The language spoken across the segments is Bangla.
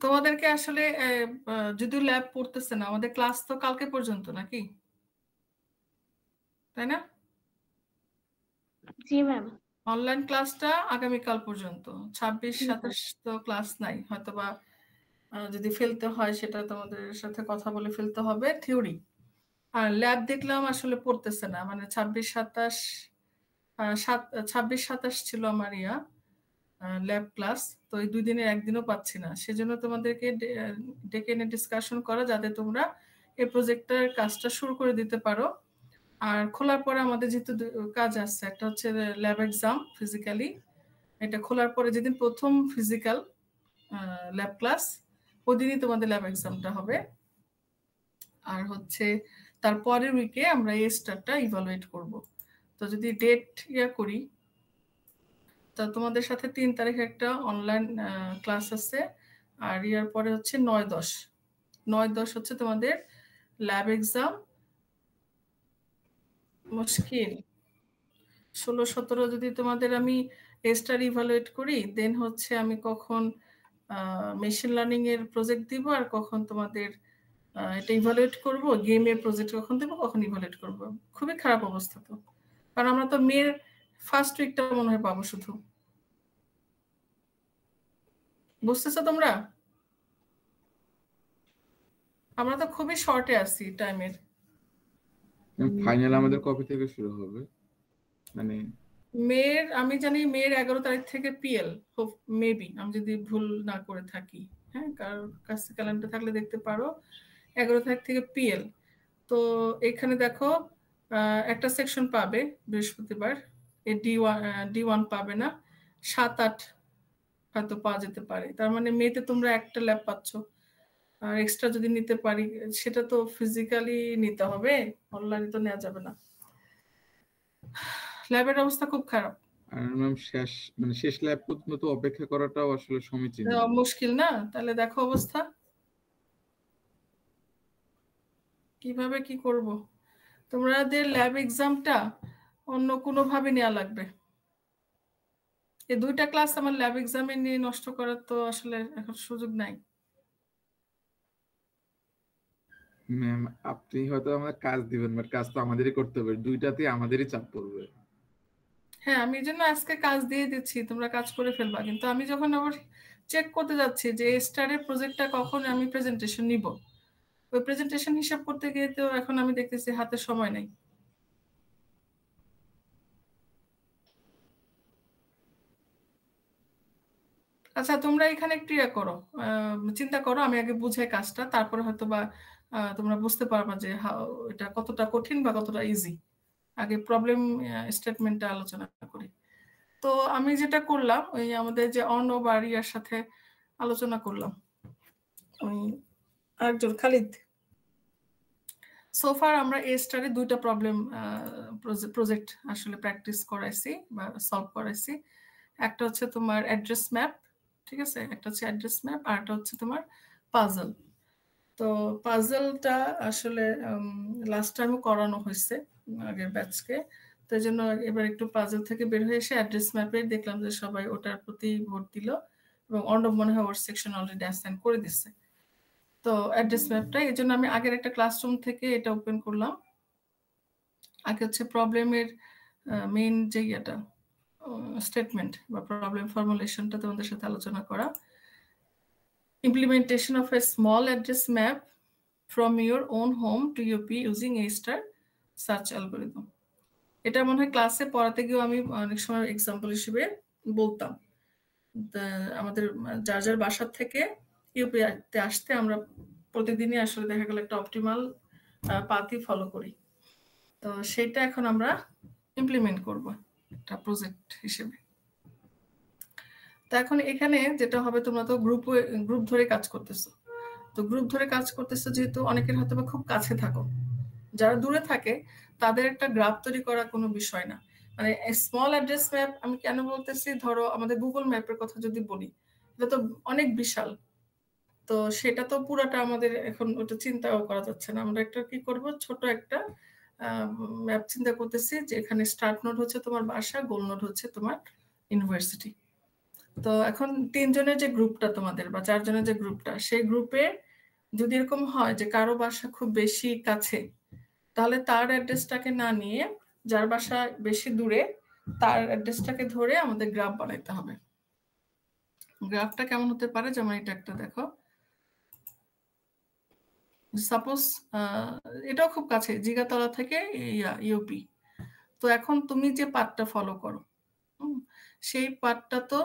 তোমাদেরকে আসলে যদিও ল্যাব পড়তেছে না, আমাদের ক্লাস তো কালকে পর্যন্ত নাকি, তাই না? জি ম্যাম। অনলাইন ক্লাসটা আগামীকাল পর্যন্ত, 26-27 তো ক্লাস নাই, হয়তোবা যদি ফেলতে হয় সেটা তোমাদের সাথে কথা বলে ফেলতে হবে থিওরি। আর ল্যাব দেখলাম আসলে পড়তেছে না, মানে 26-27 ছিল আমার ল্যাব ক্লাস, তো এই 2 দিনের একদিনও পাচ্ছি না। সেজন্য তোমাদেরকে ডেকে এনে ডিসকাশন করা, যাতে তোমরা এই প্রজেক্টের কাজটা শুরু করে দিতে পারো। আর খোলার পরে আমাদের যেহেতু কাজ আসছে, একটা হচ্ছে ল্যাব এক্সাম ফিজিক্যালি, এটা খোলার পরে যেদিন প্রথম ফিজিক্যাল ল্যাব ক্লাস, ওদিনই তোমাদের ল্যাব এক্সামটা হবে। আর হচ্ছে তারপরের উইকে আমরা এই স্টারটা ইভালুয়েট করব। তো যদি ডেট করি, তা তোমাদের সাথে 3 তারিখে একটা অনলাইন ক্লাস আছে, আর ইয়ার পরে হচ্ছে 9-10 হচ্ছে তোমাদের ল্যাব এক্সাম। মুশকিল 16-17 যদি তোমাদের আমি স্টার ইভালুয়েট করি, দেন হচ্ছে আমি কখন মেশিন লার্নিং এর প্রজেক্ট দিব, আর কখন তোমাদের এটা ইভালুয়েট করব, গেমের প্রজেক্ট কখন দেবো, কখন ইভালুয়েট করব। খুবই খারাপ অবস্থা তো, কারণ আমরা তো মেয়ের ফার্স্ট উইকটা মনে হয় পাবো শুধু। বুঝতেছো তোমরা? আমরা তো খুবই শর্টে আছি টাইমের। ফাইনাল আমাদের কবে থেকে শুরু হবে? মানে মেয়ের, আমি জানি মেয়ের 11 তারিখ থেকে পিএল, মেবি, আমি যদি ভুল না করে থাকি। হ্যাঁ, কারোর কাছে ক্যালেন্ডার থাকলে দেখতে পারো, 11 তারিখ থেকে পিএল। তো এখানে দেখো একটা সেকশন পাবে বৃহস্পতিবার, এই D1 পাবে না, 7-8 হয়তো পাওয়া যেতে পারে। তার মানে মেয়েতে তোমরা একটা ল্যাব পাচ্ছ, আর এক্সট্রা যদি নিতে পারি সেটা তো ফিজিক্যালি নিতে হবে, অনলাইনে তো নেওয়া যাবে না। ল্যাবের অবস্থা খুব খারাপ। আর ম্যাম শেষ ল্যাব পর্যন্ত তো অপেক্ষা করাটাও আসলে সমীচীন। মুশকিল না? তাহলে দেখো অবস্থা কিভাবে কি করব। তোমাদের ল্যাব এক্সামটা অন্য কোনো ভাবে নেওয়া লাগবে। এই 2টা ক্লাস আমার ল্যাব এক্সামে নিয়ে নষ্ট করার তো আসলে এখন সুযোগ নাই। ম্যাম আপনি হয়তো আমাদের কাজ দিবেন, বাট কাজ তো আমাদেরই করতে হবে, দুইটাতেই আমাদেরই চাপ পড়বে। হ্যাঁ, আমি এই জন্য আজকে কাজ দিয়ে দিচ্ছি, তোমরা কাজ করে ফেলবা। কিন্তু আমি যখন আবার চেক করতে যাচ্ছি যে স্টারের প্রজেক্টটা কখন আমি প্রেজেন্টেশন নিব, ওই প্রেজেন্টেশন হিসাব করতে গিয়ে তো এখন আমি দেখতেছি হাতে সময় নেই। আচ্ছা, তোমরা এখানে একটু করো, চিন্তা করো, আমি আগে বুঝাই কাজটা, তারপরে হয়তো বা তোমরা বুঝতে পারবা যে এটা কতটা কঠিন বা কতটা ইজি। আগে প্রবলেম স্টেটমেন্টটা আলোচনা করি। তো আমি যেটা করলাম, ওই আমাদের যে অর্ণব আর ইয়ার সাথে আলোচনা করলাম, ওই আরেকজন খালিদ। সোফার আমরা স্টারে 2টা প্রবলেম প্রজেক্ট আসলে প্র্যাকটিস করাইছি বা সলভ করাইছি। একটা হচ্ছে তোমার অ্যাড্রেস ম্যাপ, ঠিক আছে, একটা হচ্ছে অ্যাড্রেস ম্যাপ, আর একটা হচ্ছে তোমার পাজল। তো পাজলটা আসলে লাস্ট টাইমও করানো হয়েছে আগের ব্যাচকে, তো এই জন্য এবার একটু পাজল থেকে বের হয়ে এসে অ্যাড্রেস ম্যাপে দেখলাম যে সবাই ওটার প্রতি ভোট দিল, এবং অর্ণব মনে হয় ওর সেকশন অলরেডি অ্যাসাইন করে দিচ্ছে। তো অ্যাড্রেস ম্যাপটা এই জন্য আমি আগের একটা ক্লাসরুম থেকে এটা ওপেন করলাম। আগে হচ্ছে প্রবলেমের মেইন যে ইয়েটা স্টেটমেন্ট বা প্রবলেম ফর্মুলেশনটা তোমাদের সাথে আলোচনা করা। Implementation of a small address map from your own home to UP using A star search algorithm. এটা মনে হয় ক্লাসে পড়াতে গিয়েও আমি অনেক সময় এক্সাম্পল হিসেবে বলতাম। আমাদের যার যার বাসার থেকে ইউপিতে আসতে আমরা প্রতিদিনই আসলে দেখা গেল একটা অপটিমাল পাথই ফলো করি। তো সেটা এখন আমরা ইমপ্লিমেন্ট করব একটা প্রজেক্ট হিসেবে। তো এখন এখানে যেটা হবে, তোমরা তো গ্রুপ ধরে কাজ করতেছো, তো গ্রুপ ধরে কাজ করতেছো যেহেতু অনেকের হয়তো বা খুব কাছে থাকো, যারা দূরে থাকে তাদের একটা গ্রাফ তৈরি করা কোনো বিষয় না। মানে স্মল অ্যাড্রেস ম্যাপ আমি কেন বলতেছি, ধরো আমাদের গুগল ম্যাপের কথা যদি বলি, এটা তো অনেক বিশাল, তো সেটা তো পুরাটা আমাদের এখন ওটা চিন্তাও করা যাচ্ছে না। আমরা একটা কি করব, ছোট একটা ম্যাপ চিন্তা করতেছি, যে এখানে স্টার্ট নোড হচ্ছে তোমার বাসা, গোল নোড হচ্ছে তোমার ইউনিভার্সিটি। তো এখন 3 জনের যে গ্রুপটা তোমাদের বা 4 জনের যে গ্রুপটা, সেই গ্রুপে যদি এরকম হয় যে কারো বাসা খুব বেশি কাছে, তাহলে তার অ্যাড্রেসটাকে না নিয়ে যার বাসা বেশি দূরে তার অ্যাড্রেসটাকে ধরে আমাদের গ্রাফ বানাইতে হবে। গ্রাফটা কেমন হতে পারে, যেমন এটা একটা দেখো, সাপোজ এটাও খুব কাছে, জিগাতলা থেকে ইউপি। তো এখন তুমি যে পাথটা ফলো করো, সেই পাথটা তো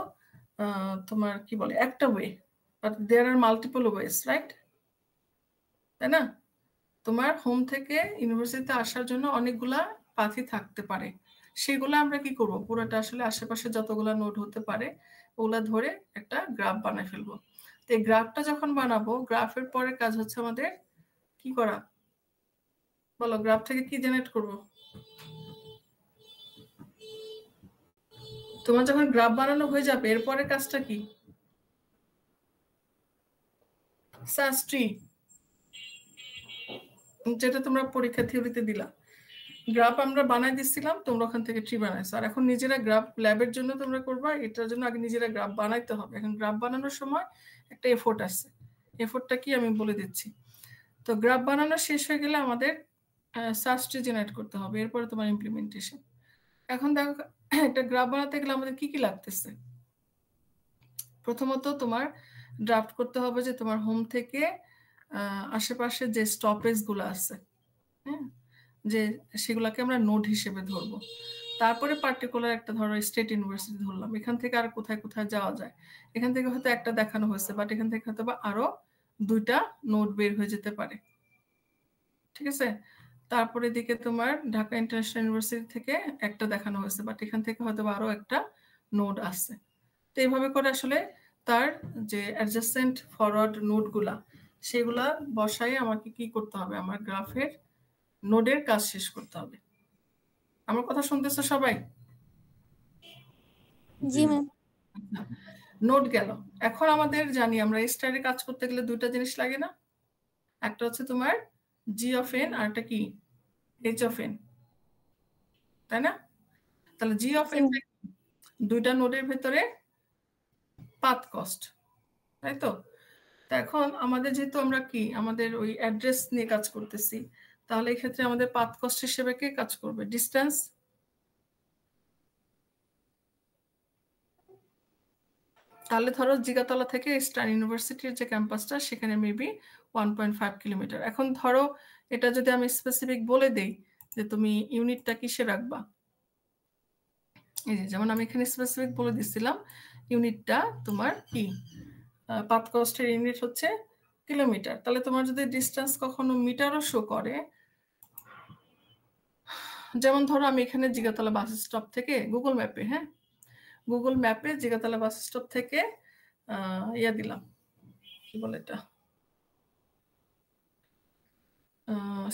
তোমার কি বলে একটা way, but there are multiple ways, right? তাই না? তোমার হোম থেকে ইউনিভার্সিটিতে আসার জন্য অনেকগুলা পাথই থাকতে পারে। সেগুলো আমরা কি করব, পুরোটা আসলে আশেপাশে যতগুলা নোড হতে পারে ওগুলা ধরে একটা গ্রাফ বানায় ফেলবো। তো এই গ্রাফটা যখন বানাবো, গ্রাফের পরে কাজ হচ্ছে আমাদের কি করা, বলো? গ্রাফ থেকে কি জেনারেট করব? তোমার যখন গ্রাফ বানানো হয়ে যাবে, এরপরে কাজটা কি? সার্চ ট্রি, যেটা তোমরা পরীক্ষা থিওরিতে দিলা। গ্রাফ আমরা বানাই দিচ্ছিলাম, তোমরা ওখান থেকে ট্রি বানাইছো। আর এখন নিজেরা গ্রাফ ল্যাবের জন্য তোমরা করবা, এটার জন্য আগে নিজেরা গ্রাফ বানাইতে হবে। এখন গ্রাফ বানানোর সময় একটা এফোর্ট আছে, এফোর্টটা কি আমি বলে দিচ্ছি। তো গ্রাফ বানানো শেষ হয়ে গেলে আমাদের সার্চ ট্রি জেনারেট করতে হবে, এরপরে তোমার ইমপ্লিমেন্টেশন। এখন দেখো, একটা গ্রাফ বানাতে গেলে আমাদের কি কি লাগতেছে। প্রথমত তোমার ড্রাফট করতে হবে যে তোমার হোম থেকে আশেপাশে যে স্টপেজ গুলো আছে, হ্যাঁ, যে সেগুলোকে আমরা নোড হিসেবে ধরবো। তারপরে পার্টিকুলার একটা ধরো স্টেট ইউনিভার্সিটি ধরলাম, এখান থেকে আর কোথায় কোথায় যাওয়া যায়। এখান থেকে হয়তো একটা দেখানো হয়েছে, বাট এখান থেকে হয়তো বা আরো 2টা নোড বের হয়ে যেতে পারে, ঠিক আছে? তারপরে দিকে তোমার ঢাকা ইন্টারন্যাশনাল ইউনিভার্সিটি থেকে একটা দেখানো হয়েছে, বাট এখান থেকে হয়তো বা আরো একটা নোড আছে। তো এইভাবে করে আসলে তার যে অ্যাডজাসেন্ট ফরওয়ার্ড নোডগুলা, সেগুলা বসাই আমাকে কি করতে হবে, আমার গ্রাফের নোডের কাজ শেষ করতে হবে। আমার কথা শুনতেছো সবাই? জি ম্যাম। নোড গেল। এখন আমাদের জানি আমরা স্টারে কাজ করতে গেলে 2টা জিনিস লাগে না? একটা হচ্ছে তোমার জি অফ এন, আর একটা কি এইচ অফ এন, তাই না? তাহলে জি অফ এন 2টা নোডের ভেতরে পাথ কস্ট, তাই তো? এখন আমাদের যেহেতু আমরা কি আমাদের ওই অ্যাড্রেস নিয়ে কাজ করতেছি, তাহলে এই ক্ষেত্রে আমাদের পাথ কস্ট হিসেবে কে কাজ করবে? ডিসটেন্স। তাহলে ধরো জিগাতলা থেকে ইস্টার্ন ইউনিভার্সিটির যে ক্যাম্পাসটা, সেখানে মেবি 1.5 কিলোমিটার। এখন ধরো এটা যদি আমি স্পেসিফিক বলে দেই যে তুমি ইউনিটটা কিসে রাখবা, এই যে যেমন আমি এখানে স্পেসিফিক বলে দিছিলাম ইউনিটটা তোমার কি পাথ কস্টের ইউনিট হচ্ছে কিলোমিটার। তাহলে তোমার যদি ডিসটেন্স কখনো মিটারও শো করে, যেমন ধরো আমি এখানে জিগাতলা বাস স্টপ থেকে গুগল ম্যাপে, হ্যাঁ, গুগল ম্যাপে জিগাতলা বাস স্টপ থেকে ইয়া দিলাম, কি বলে এটা,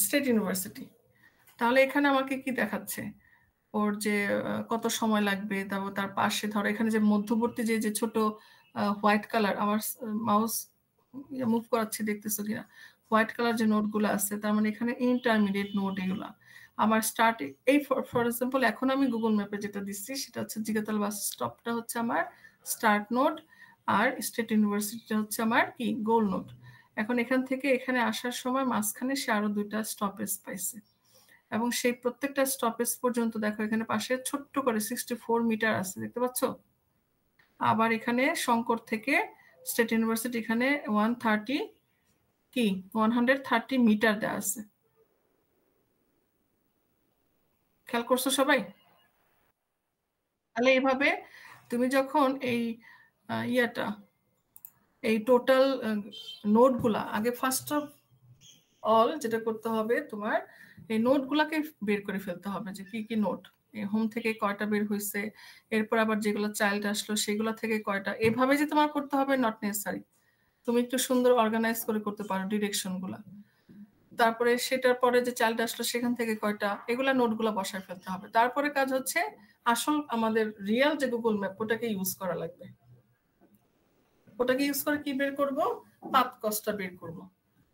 স্টেট ইউনিভার্সিটি। তাহলে এখানে আমাকে কি দেখাচ্ছে, ওর যে কত সময় লাগবে, তারপর তার পাশে ধরো এখানে যে মধ্যবর্তী যে যে ছোট হোয়াইট কালার, আমার মাউস মুভ করাচ্ছি দেখতেছো কিনা, হোয়াইট কালার যে নোটগুলো আছে, তার মানে এখানে ইন্টারমিডিয়েট নোট এগুলা। আমার স্টার্ট, এই ফর এক্সাম্পল এখন আমি গুগল ম্যাপে যেটা দিচ্ছি সেটা হচ্ছে জিগাতলা বাস স্টপটা হচ্ছে আমার স্টার্ট নোট, আর স্টেট ইউনিভার্সিটিটা হচ্ছে আমার কি গোল নোট। এখন এখান থেকে এখানে আসার সময় মাঝখানে সে আরো 2টা স্টপেজ পাইছে, এবং সেই প্রত্যেকটা স্টপেজ পর্যন্ত দেখো এখানে পাশে ছোট্ট করে 64 মিটার আছে, দেখতে পাচ্ছ? আবার এখানে শঙ্কর থেকে স্টেট ইউনিভার্সিটি এখানে 130 মিটার দেওয়া আছে। খেয়াল করছো সবাই? তাহলে এইভাবে তুমি যখন এই ইয়াটা, এই টোটাল নোটগুলা আগে ফার্স্ট অফ অল যেটা করতে হবে, তোমার এই নোটগুলাকে বের করে ফেলতে হবে যে কি কি নোট হোম থেকে কয়টা বের হয়েছে, এরপর আবার যেগুলো চাইল্ড আসলো সেগুলো থেকে কয়টা, এভাবে যে তোমার করতে হবে নট নেসেসারি। তুমি একটু সুন্দর অর্গানাইজ করে করতে পারো ডিরেকশন গুলা। তারপরে সেটার পরে যে চাইল্ড আসলো সেখান থেকে কয়টা, এগুলা নোটগুলা বসায় ফেলতে হবে। তারপরে কাজ হচ্ছে আসল আমাদের রিয়েল যে গুগল ম্যাপ, ওটাকে ইউজ করা লাগবে। ওটাকে ইউজ করে কি বের করব? পাথ কস্টটা বের করব।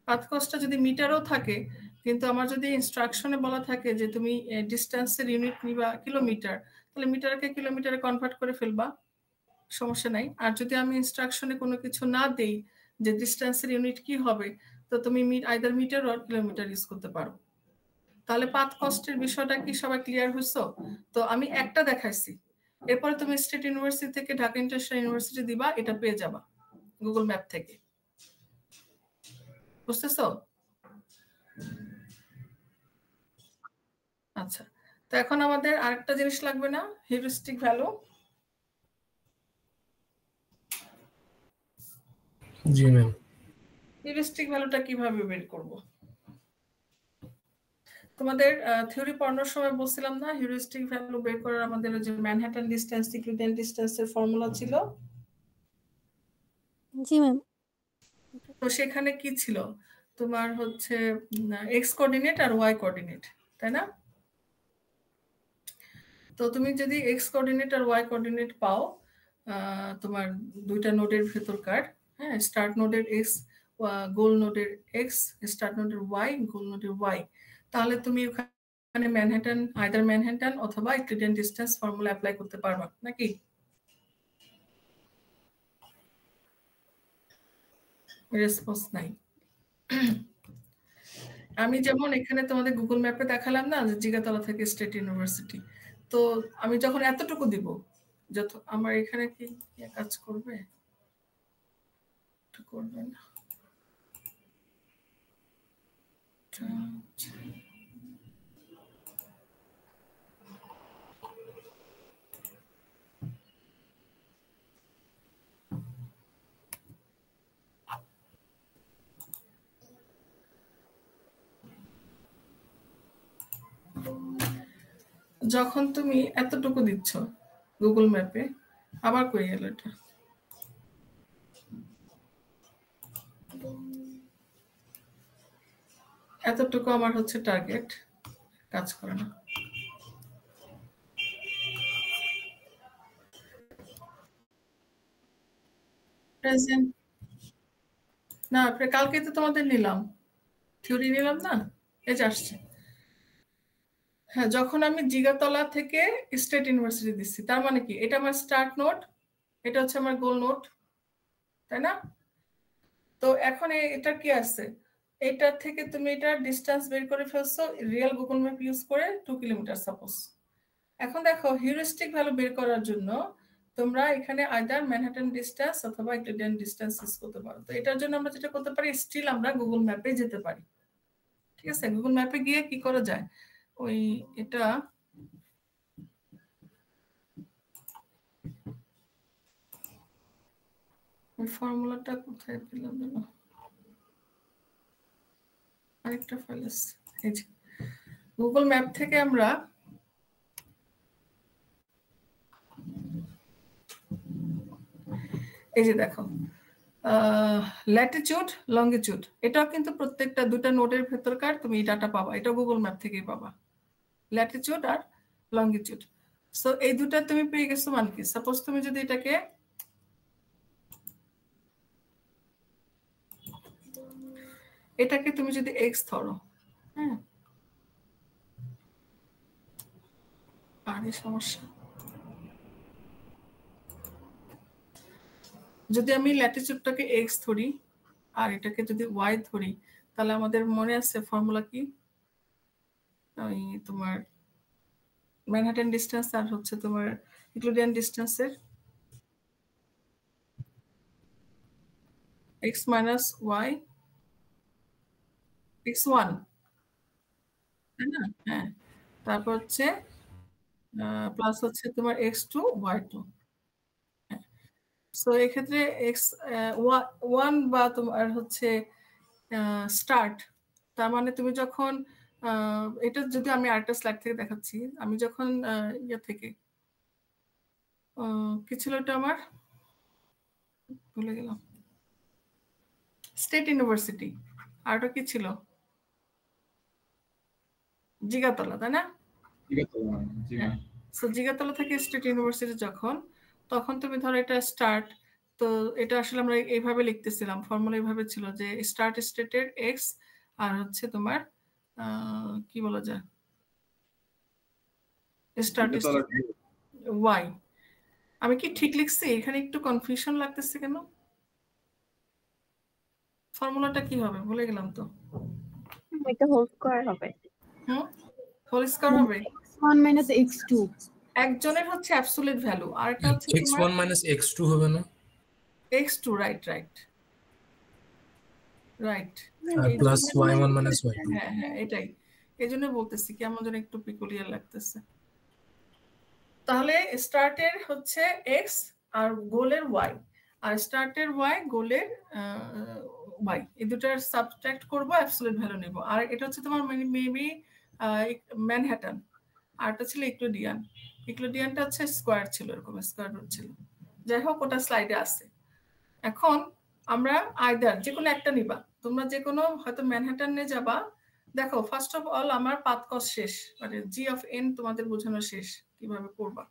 পাথ কস্টটা যদি মিটারও থাকে, কিন্তু আমার যদি ইনস্ট্রাকশনে বলা থাকে যে তুমি ডিস্টেন্সের ইউনিট নিবা কিলোমিটার, তাহলে মিটারকে কিলোমিটারে কনভার্ট করে ফেলবা, সমস্যা নাই। আর যদি আমি ইনস্ট্রাকশনে কোনো কিছু না দেই যে ডিস্টেন্সের ইউনিট কি হবে, তো তুমি either metre or kilometre use করতে পারো। তাহলে পাথ কস্টের বিষয়টা কি সবাই ক্লিয়ার হইছো? তো আমি একটা দেখাইছি, এরপরে তুমি স্টেট ইউনিভার্সিটি থেকে ঢাকা ইন্টারন্যাশনাল ইউনিভার্সিটি দিবা, এটা পেয়ে যাবা গুগল ম্যাপ থেকে। বুঝতেছো? আচ্ছা, তো এখন আমাদের আরেকটা জিনিস লাগবে না, হিউরিস্টিক ভ্যালু। জি ম্যাম। হিউরিস্টিক ভ্যালুটা কিভাবে বের করব? তোমাদের থিওরি পড়ানোর সময় বলছিলাম না, হিউরিস্টিক ভ্যালু বের করার আমাদের যে ম্যানহাটন ডিসটেন্স, ইউক্লিডিয়ান ডিসটেন্সের ফর্মুলা ছিল। জি ম্যাম। তো সেখানে কি ছিল, তোমার হচ্ছে এক্স কোঅর্ডিনেট আর ওয়াই কোঅর্ডিনেট, তাই না? তো তুমি যদি এক্স কোঅর্ডিনেট আর ওয়াই কোঅর্ডিনেট পাও তোমার দুইটা নোডের ভেতরকার, হ্যাঁ, স্টার্ট নোডের এক্স, গোল নোডের এক্স, স্টার্ট নোডের ওয়াই, গোল নোডের ওয়াই, তাহলে তুমি ওখানে ম্যানহাটন, আইদার ম্যানহাটন অথবা ইউক্লিডিয়ান ডিসটেন্স ফর্মুলা অ্যাপ্লাই করতে পারবা নাকি? রেসপন্স নাই। আমি যেমন এখানে তোমাদের গুগল ম্যাপে দেখালাম না যে জিগাতলা থেকে স্টেট ইউনিভার্সিটি, তো আমি যখন এতটুকু দিব, যত আমার এখানে কি কাজ করবে, করবে না, যখন তুমি এতটুকু দিচ্ছ গুগল ম্যাপে, আবার কই গেল এটা? এতটুকু আমার হচ্ছে টার্গেট, কাজ করে না। প্রেজেন্ট না, কালকে তো তোমাদের নিলাম, থিওরি নিলাম না, এই যে আসছে। হ্যাঁ, যখন আমি জিগাতলা থেকে স্টেট ইউনিভার্সিটি দিচ্ছি, তার মানে কি এটা আমার স্টার্ট নোট, এটা হচ্ছে আমার গোল নোট, তাই না? তো এখন এটা কি আছে, এটা থেকে তুমি এটা ডিসটেন্স বের করে ফেলছো রিয়েল গুগল ম্যাপ ইউজ করে 2 কিলোমিটার সাপোজ। এখন দেখো হিউরিস্টিক ভ্যালু বের করার জন্য তোমরা এখানে আইদার ম্যানহাটন ডিসটেন্স অথবা ইউক্লিডিয়ান ডিসটেন্স ইউজ করতে পারো। তো এটার জন্য আমরা যেটা করতে পারি, স্টিল আমরা গুগল ম্যাপে যেতে পারি। ঠিক আছে, গুগল ম্যাপে গিয়ে কি করা যায়, ওই এটা ফর্মুলাটা কোথায় পেলাম জানো, আরেকটা ফাইল আছে, এই যে গুগল ম্যাপ থেকে আমরা এই যে দেখো ল্যাটিটিউড লঙ্গিটিউড, এটাও কিন্তু প্রত্যেকটা দুটা নোডের ভেতরকার তুমি এই ডাটা পাবা, এটা গুগল ম্যাপ থেকেই পাবা, ল্যাটিটিউড আর লঙ্গিটিউড। সো এই দুটা তুমি পেয়ে গেছো, মানে কি সাপোজ তুমি যদি এটাকে তুমি যদি এক্স ধরো, হ্যাঁ, আরে সমস্যা, যদি আমি ল্যাটিটিউডটাকে এক্স ধরি আর এটাকে যদি ওয়াই ধরি, তাহলে আমাদের মনে আছে ফর্মুলা কি, ওই তোমার ম্যানহাটন ডিসটেন্স আর হচ্ছে তোমার ইউক্লিডিয়ান ডিসটেন্সের x মাইনাস ওয়াই x1, তাই না? হ্যাঁ, তারপর হচ্ছে প্লাস হচ্ছে তোমার x2 y2। সো এক্ষেত্রে x1 বা তোমার হচ্ছে স্টার্ট, তার মানে তুমি যখন এটা যদি আমি আরেকটা স্লাইড থেকে দেখাচ্ছি, আমি যখন ইয়ে থেকে কি ছিল এটা আমার ভুলে গেলাম, স্টেট ইউনিভার্সিটি, আর ওটা কি ছিল, জিগাতলা, তাই না? সো জিগাতলা থেকে স্টেট ইউনিভার্সিটি যখন, তখন তুমি ধরো এটা স্টার্ট, তো এটা আসলে আমরা এইভাবে লিখতেছিলাম, ফর্মুলা এইভাবে ছিল যে স্টার্ট স্টেটের এক্স আর হচ্ছে তোমার কি বলা যায়, স্টার্ট স্টেটের ওয়াই, আমি কি ঠিক লিখছি? এখানে একটু কনফিউশন লাগতেছে কেন? ফর্মুলাটা কি হবে ভুলে গেলাম তো। এটা হোল স্কয়ার হবে। হোল স্কয়ার হবে। x1 - x2 একজনের হচ্ছে অ্যাবসলিউট ভ্যালু, আর এটা হচ্ছে x1 - x2 হবে না? x2 রাইট আর প্লাস y1 - y2। হ্যাঁ এটাই, এই জন্য বলতেছি কি আমার জন্য একটু পিকুলিয়ার লাগতেছে। তাহলে স্টার্টের হচ্ছে x আর গোলের y, আর স্টার্টের y গোলের y, এই দুটার সাবট্রাক্ট করব, অ্যাবসলিউট ভ্যালু নেব। আর এটা হচ্ছে তোমার মেবি ম্যানহাটন, আর এটা ছিল ইক্লোডিয়ানটা হচ্ছে স্কয়ার ছিল, এরকম স্কয়ার রুট ছিল। যাই হোক, ওটা স্লাইডে আছে। এখন আমরা আইদার যে কোনো একটা নিবা, তোমরা যে কোনো হয়তো ম্যানহাটন নিয়ে যাবা। দেখো ফার্স্ট অফ অল আমার পাথ কস্ট শেষ, মানে জি অফ এন তোমাদের বোঝানো শেষ কিভাবে করবা।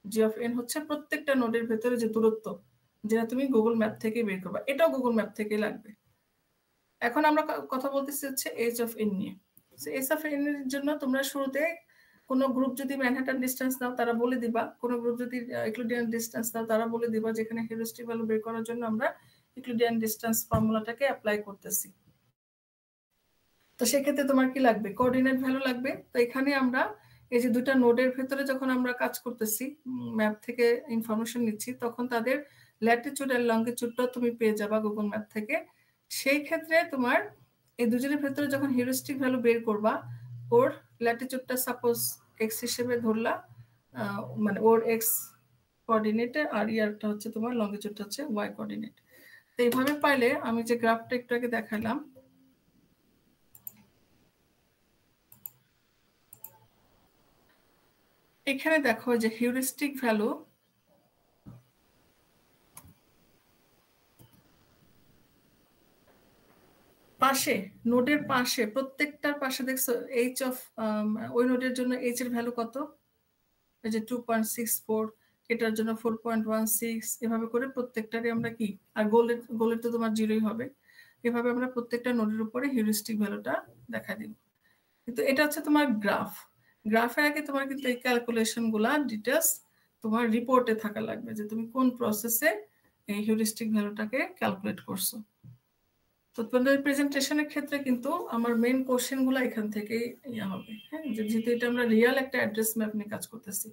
জি অফ এন হচ্ছে প্রত্যেকটা নোডের ভেতরে যে দূরত্ব, যেটা তুমি গুগল ম্যাপ থেকে বের করবা, এটাও গুগল ম্যাপ থেকে লাগবে। এখন আমরা কথা বলতেছি হচ্ছে এজ অফ এন নিয়ে। এজ অফ এন এর জন্য তোমরা শুরুতে কোনো গ্রুপ যদি ম্যানহাটন ডিসটেন্স নাও তারা বলে দিবা, কোনো গ্রুপ যদি ইউক্লিডিয়ান ডিসটেন্স নাও তারা বলে দিবা, যেখানে হিউরিস্টিক ভ্যালু বের করার জন্য আমরা ইউক্লিডিয়ান ডিসটেন্স ফর্মুলাটাকে অ্যাপ্লাই করতেছি। তো সেক্ষেত্রে তোমার কি লাগবে? কোঅর্ডিনেট ভ্যালু লাগবে। তো এখানে আমরা এই যে দুটা নোডের ভেতরে যখন আমরা কাজ করতেছি, ম্যাপ থেকে ইনফরমেশন নিচ্ছি, তখন তাদের ল্যাটিটিউড আর লঙ্গিটিউডটাও তুমি পেয়ে যাবা গুগল ম্যাপ থেকে। সেই ক্ষেত্রে তোমার এই দুজনের ভেতরে যখন হিউরিস্টিক ভ্যালু বের করবা, ওর ল্যাটিটিউডটা সাপোজ এক্স হিসেবে ধরলা, মানে ওর এক্স কোঅর্ডিনেটে, আর ইয়ারটা হচ্ছে তোমার লঙ্গিটিউডটা হচ্ছে ওয়াই কোঅর্ডিনেট। তো এইভাবে পাইলে আমি যে গ্রাফটা একটু আগে দেখালাম, এখানে দেখো যে হিউরিস্টিক ভ্যালু পাশে, নোডের পাশে, প্রত্যেকটার পাশে দেখছো এইচ অফ, ওই নোডের জন্য এইচ এর ভ্যালু কত? এই যে 2.64, এটার জন্য 4.16, এভাবে করে প্রত্যেকটারই আমরা কি, আর গোলের তো তোমার 0ই হবে। এভাবে আমরা প্রত্যেকটা নোডের উপরে হিউরিস্টিক ভ্যালুটা দেখা দিব। কিন্তু এটা হচ্ছে তোমার গ্রাফের আগে তোমার কিন্তু এই ক্যালকুলেশন গুলা ডিটেলস তোমার রিপোর্টে থাকা লাগবে, যে তুমি কোন প্রসেসে এই হিউরিস্টিক ভ্যালুটাকে ক্যালকুলেট করছো। তো তোমাদের প্রেজেন্টেশনের ক্ষেত্রে কিন্তু আমার মেইন কোশ্চেন গুলো এখান থেকেই হবে। হ্যাঁ, যেহেতু এটা আমরা রিয়াল একটা অ্যাড্রেস ম্যাপ নিয়ে কাজ করতেছি,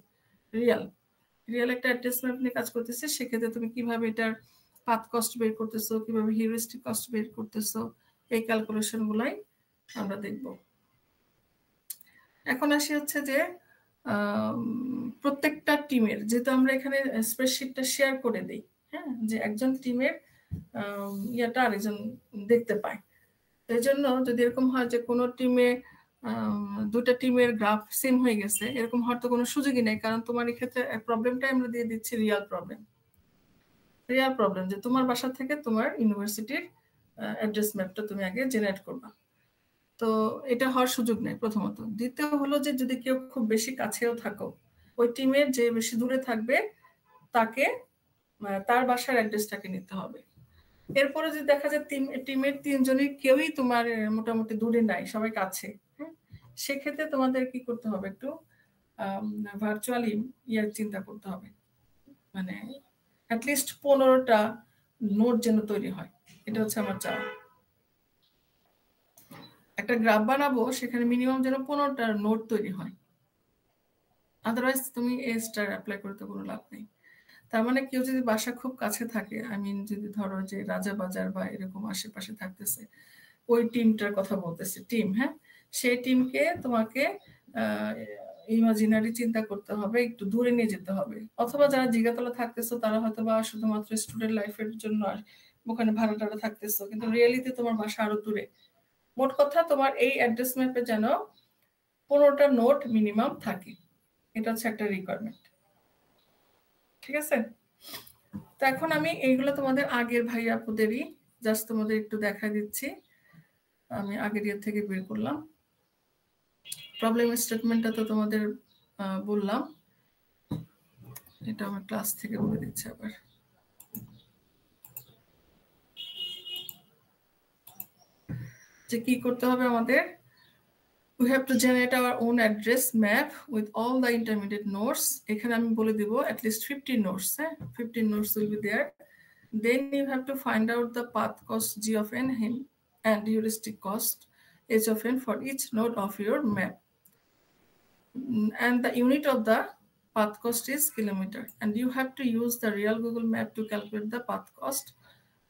রিয়াল একটা অ্যাড্রেস ম্যাপ নিয়ে কাজ করতেছি, সেক্ষেত্রে তুমি কিভাবে এটার পাথ কস্ট বের করতেছো, কিভাবে হিউরিস্টিক কস্ট বের করতেছো, এই ক্যালকুলেশন গুলাই আমরা দেখব। এখন আসি হচ্ছে যে প্রত্যেকটা টিমের, যেহেতু আমরা এখানে স্প্রেডশিটটা শেয়ার করে দিই, হ্যাঁ, যে একজন টিমের ইয়াটা আরেকজন দেখতে পায়। এই জন্য যদি এরকম হয় যে কোনো টিমে দুটা টিমের গ্রাফ সেম হয়ে গেছে, এরকম হওয়ার তো কোনো সুযোগই নেই, কারণ তোমার এক্ষেত্রে প্রবলেমটা আমরা দিয়ে দিচ্ছি রিয়াল প্রবলেম, যে তোমার বাসা থেকে তোমার ইউনিভার্সিটির অ্যাড্রেস ম্যাপটা তুমি আগে জেনারেট করবা। তো এটা হওয়ার সুযোগ নেই প্রথমত। দ্বিতীয় হলো যে যদি কেউ খুব বেশি কাছেও থাকো, ওই টিমের যে বেশি দূরে থাকবে তাকে তার বাসার অ্যাড্রেসটাকে নিতে হবে। এরপরে যদি দেখা যায় টিমের 3 জনের কেউই তোমার মোটামুটি দূরে নাই, সবাই কাছে, হ্যাঁ, সেক্ষেত্রে তোমাদের কি করতে হবে, একটু ভার্চুয়ালি ইয়ার চিন্তা করতে হবে, মানে অ্যাটলিস্ট 15টা নোট যেন তৈরি হয়। এটা হচ্ছে আমার চাওয়া। একটা গ্রাফ বানাবো, সেখানে মিনিমাম যেন 15টা নোট তৈরি হয়, আদারওয়াইজ তুমি এ স্টার অ্যাপ্লাই করতে কোনো লাভ নেই। তার মানে কেউ যদি বাসা খুব কাছে থাকে, যদি ধরো যে রাজাবাজার বা এরকম আশেপাশে থাকতেছে, ওই টিমটার কথা বলতেছে, টিম, হ্যাঁ, সেই টিমকে তোমাকে ইমাজিনারি চিন্তা করতে হবে, একটু দূরে নিয়ে যেতে হবে। অথবা যারা জিগাতলা থাকতেছো তারা হয়তো বা শুধুমাত্র স্টুডেন্ট লাইফের জন্য ওখানে ভাড়া টাড়া থাকতেছো, কিন্তু রিয়েলিতে তোমার বাসা আরো দূরে। মোট কথা তোমার এই অ্যাড্রেস ম্যাপে যেন 15টা নোট মিনিমাম থাকে, এটা হচ্ছে একটা রিকোয়ারমেন্ট। ঠিক আছে? তো এখন আমি এইগুলো তোমাদের আগের ভাই আপুদেরই জাস্ট তোমাদের একটু দেখা দিচ্ছি। আমি আগের ইয়ার থেকে বের করলাম। প্রবলেম স্টেটমেন্টটা তো তোমাদের বললাম, এটা আমার ক্লাস থেকে বলে দিচ্ছি আবার। যে কি করতে হবে আমাদের, we have to generate our own address map with all the intermediate nodes. এখানে আমি বলে দিব at least 15 nodes. 15 nodes will be there. Then you have to find out the path cost g of n and heuristic cost h of n for each node of your map. And the unit of the path cost is kilometer. And you have to use the real Google Map to calculate the path cost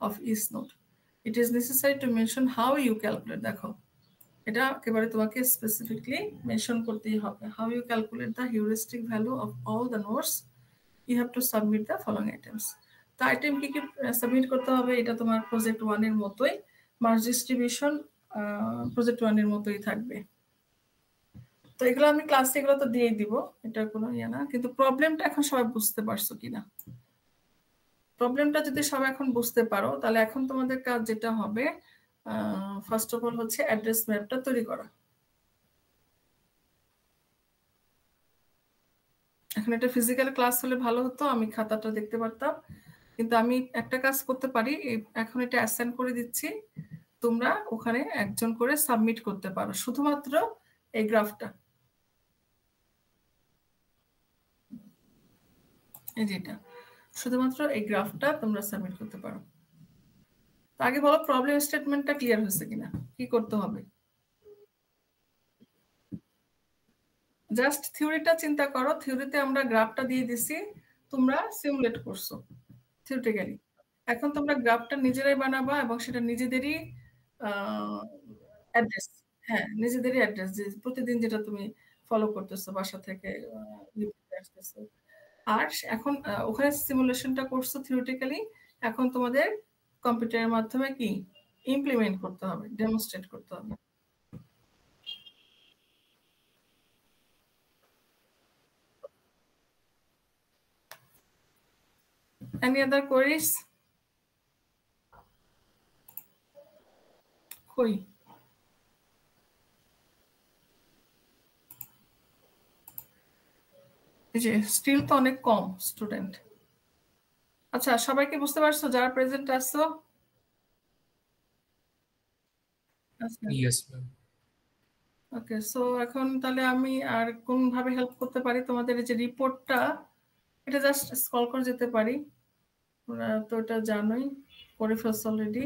of each node. It is necessary to mention how you calculate. দেখো এটা একেবারে তোমাকে স্পেসিফিকলি মেনশন করতেই হবে। How you calculate the heuristic value of all the nodes, you have to submit the following items. The item কি কি সাবমিট করতে হবে, এটা তোমার প্রজেক্ট 1 এর মতোই, মার্জ ডিস্ট্রিবিউশন প্রজেক্ট 1 এর মতোই থাকবে। তো এগুলো আমি ক্লাসে এগুলো তো দিয়ে দিব, এটা কোনো ইয়া না, কিন্তু প্রবলেমটা এখন সবাই বুঝতে পারছো কিনা? প্রবলেমটা যদি সবাই এখন বুঝতে পারো, তাহলে এখন তোমাদের কাজ যেটা হবে, ফার্স্ট অফ অল হচ্ছে অ্যাড্রেস ম্যাপটা তৈরি করা। এখন এটা ফিজিক্যাল ক্লাস হলে ভালো হতো, আমি খাতাটা দেখতে পারতাম, কিন্তু আমি একটা কাজ করতে পারি, এখন এটা অ্যাসাইন করে দিচ্ছি, তোমরা ওখানে একজন করে সাবমিট করতে পারো শুধুমাত্র এই গ্রাফটা, এই যেটা শুধুমাত্র এই গ্রাফটা তোমরা সাবমিট করতে পারো। আগে বলো প্রবলেম স্টেটমেন্টটা ক্লিয়ার হয়েছে কিনা, কি করতে হবে? জাস্ট থিওরিটা চিন্তা করো, থিওরিতে আমরা গ্রাফটা দিয়ে দিছি, তোমরা সিমুলেট করছো থিওরিটিক্যালি। এখন তোমরা গ্রাফটা নিজেরাই বানাবা এবং সেটা নিজেদেরই অ্যাড্রেস, হ্যাঁ নিজেদেরই অ্যাড্রেস, যে প্রতিদিন যেটা তুমি ফলো করতেছো বাসা থেকে আসতেছো। আর এখন ওখানে সিমুলেশনটা করছো থিওরিটিক্যালি, এখন তোমাদের কম্পিউটারের মাধ্যমে কি ইমপ্লিমেন্ট করতে হবে, ডেমনস্ট্রেট করতে হবে। Any other queries? কই এই যে স্টিল তো অনেক কম স্টুডেন্ট। আচ্ছা সবাইকে বুঝতে পারছো যারা প্রেজেন্ট আছো? Yes, ma'am. ওকে, সো এখন তাহলে আমি আর কোন ভাবে হেল্প করতে পারি তোমাদের? এই যে রিপোর্টটা, এটা জাস্ট স্ক্রল করে যেতে পারি, তোমরা তো এটা জানোই, করে ফেলছো অলরেডি।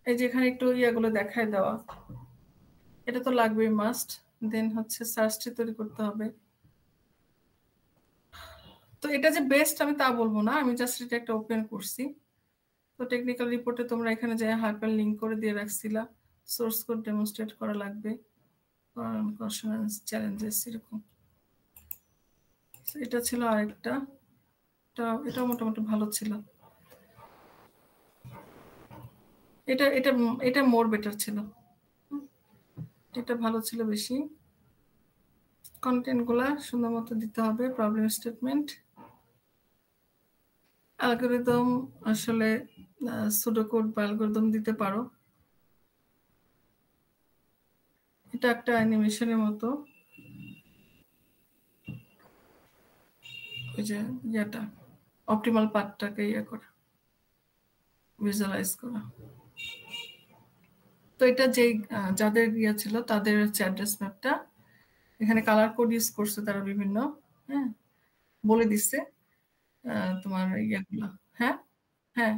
এই যে এখানে একটু ইয়াগুলো দেখায় দেওয়া, এটা তো লাগবেই মাস্ট। দেন হচ্ছে সার্চটি তৈরি করতে হবে। তো এটা যে বেস্ট আমি তা বলবো না, আমি জাস্ট এটা একটা ওপেন করছি। তো টেকনিক্যাল রিপোর্টে তোমরা এখানে যে হাইপার লিংক করে দিয়ে রাখছিলা, সোর্স কোড ডেমনস্ট্রেট করা লাগবে, কনসোনেন্স চ্যালেঞ্জেস এরকম। এটা ছিল আরেকটা, এটা মোটামুটি ভালো ছিল, এটা এটা এটা মোর বেটার ছিল, এটা ভালো ছিল বেশি। কন্টেন্ট গুলা সুন্দর মতো দিতে হবে, প্রবলেম স্টেটমেন্ট, অ্যালগরিদম, আসলে সুডোকোড বা অ্যালগরিদম দিতে পারো। এটা একটা অ্যানিমেশনের মতো, ওই যে ইয়াটা অপটিমাল পাথটাকে ইয়ে করা, ভিজুয়ালাইজ করা। তো এটা যে যাদের ইয়ে ছিল তাদের হচ্ছে অ্যাড্রেস ম্যাপটা, এখানে কালার কোড ইউজ করছে তারা বিভিন্ন, হ্যাঁ বলে দিচ্ছে তোমার ইয়েগুলো। হ্যাঁ হ্যাঁ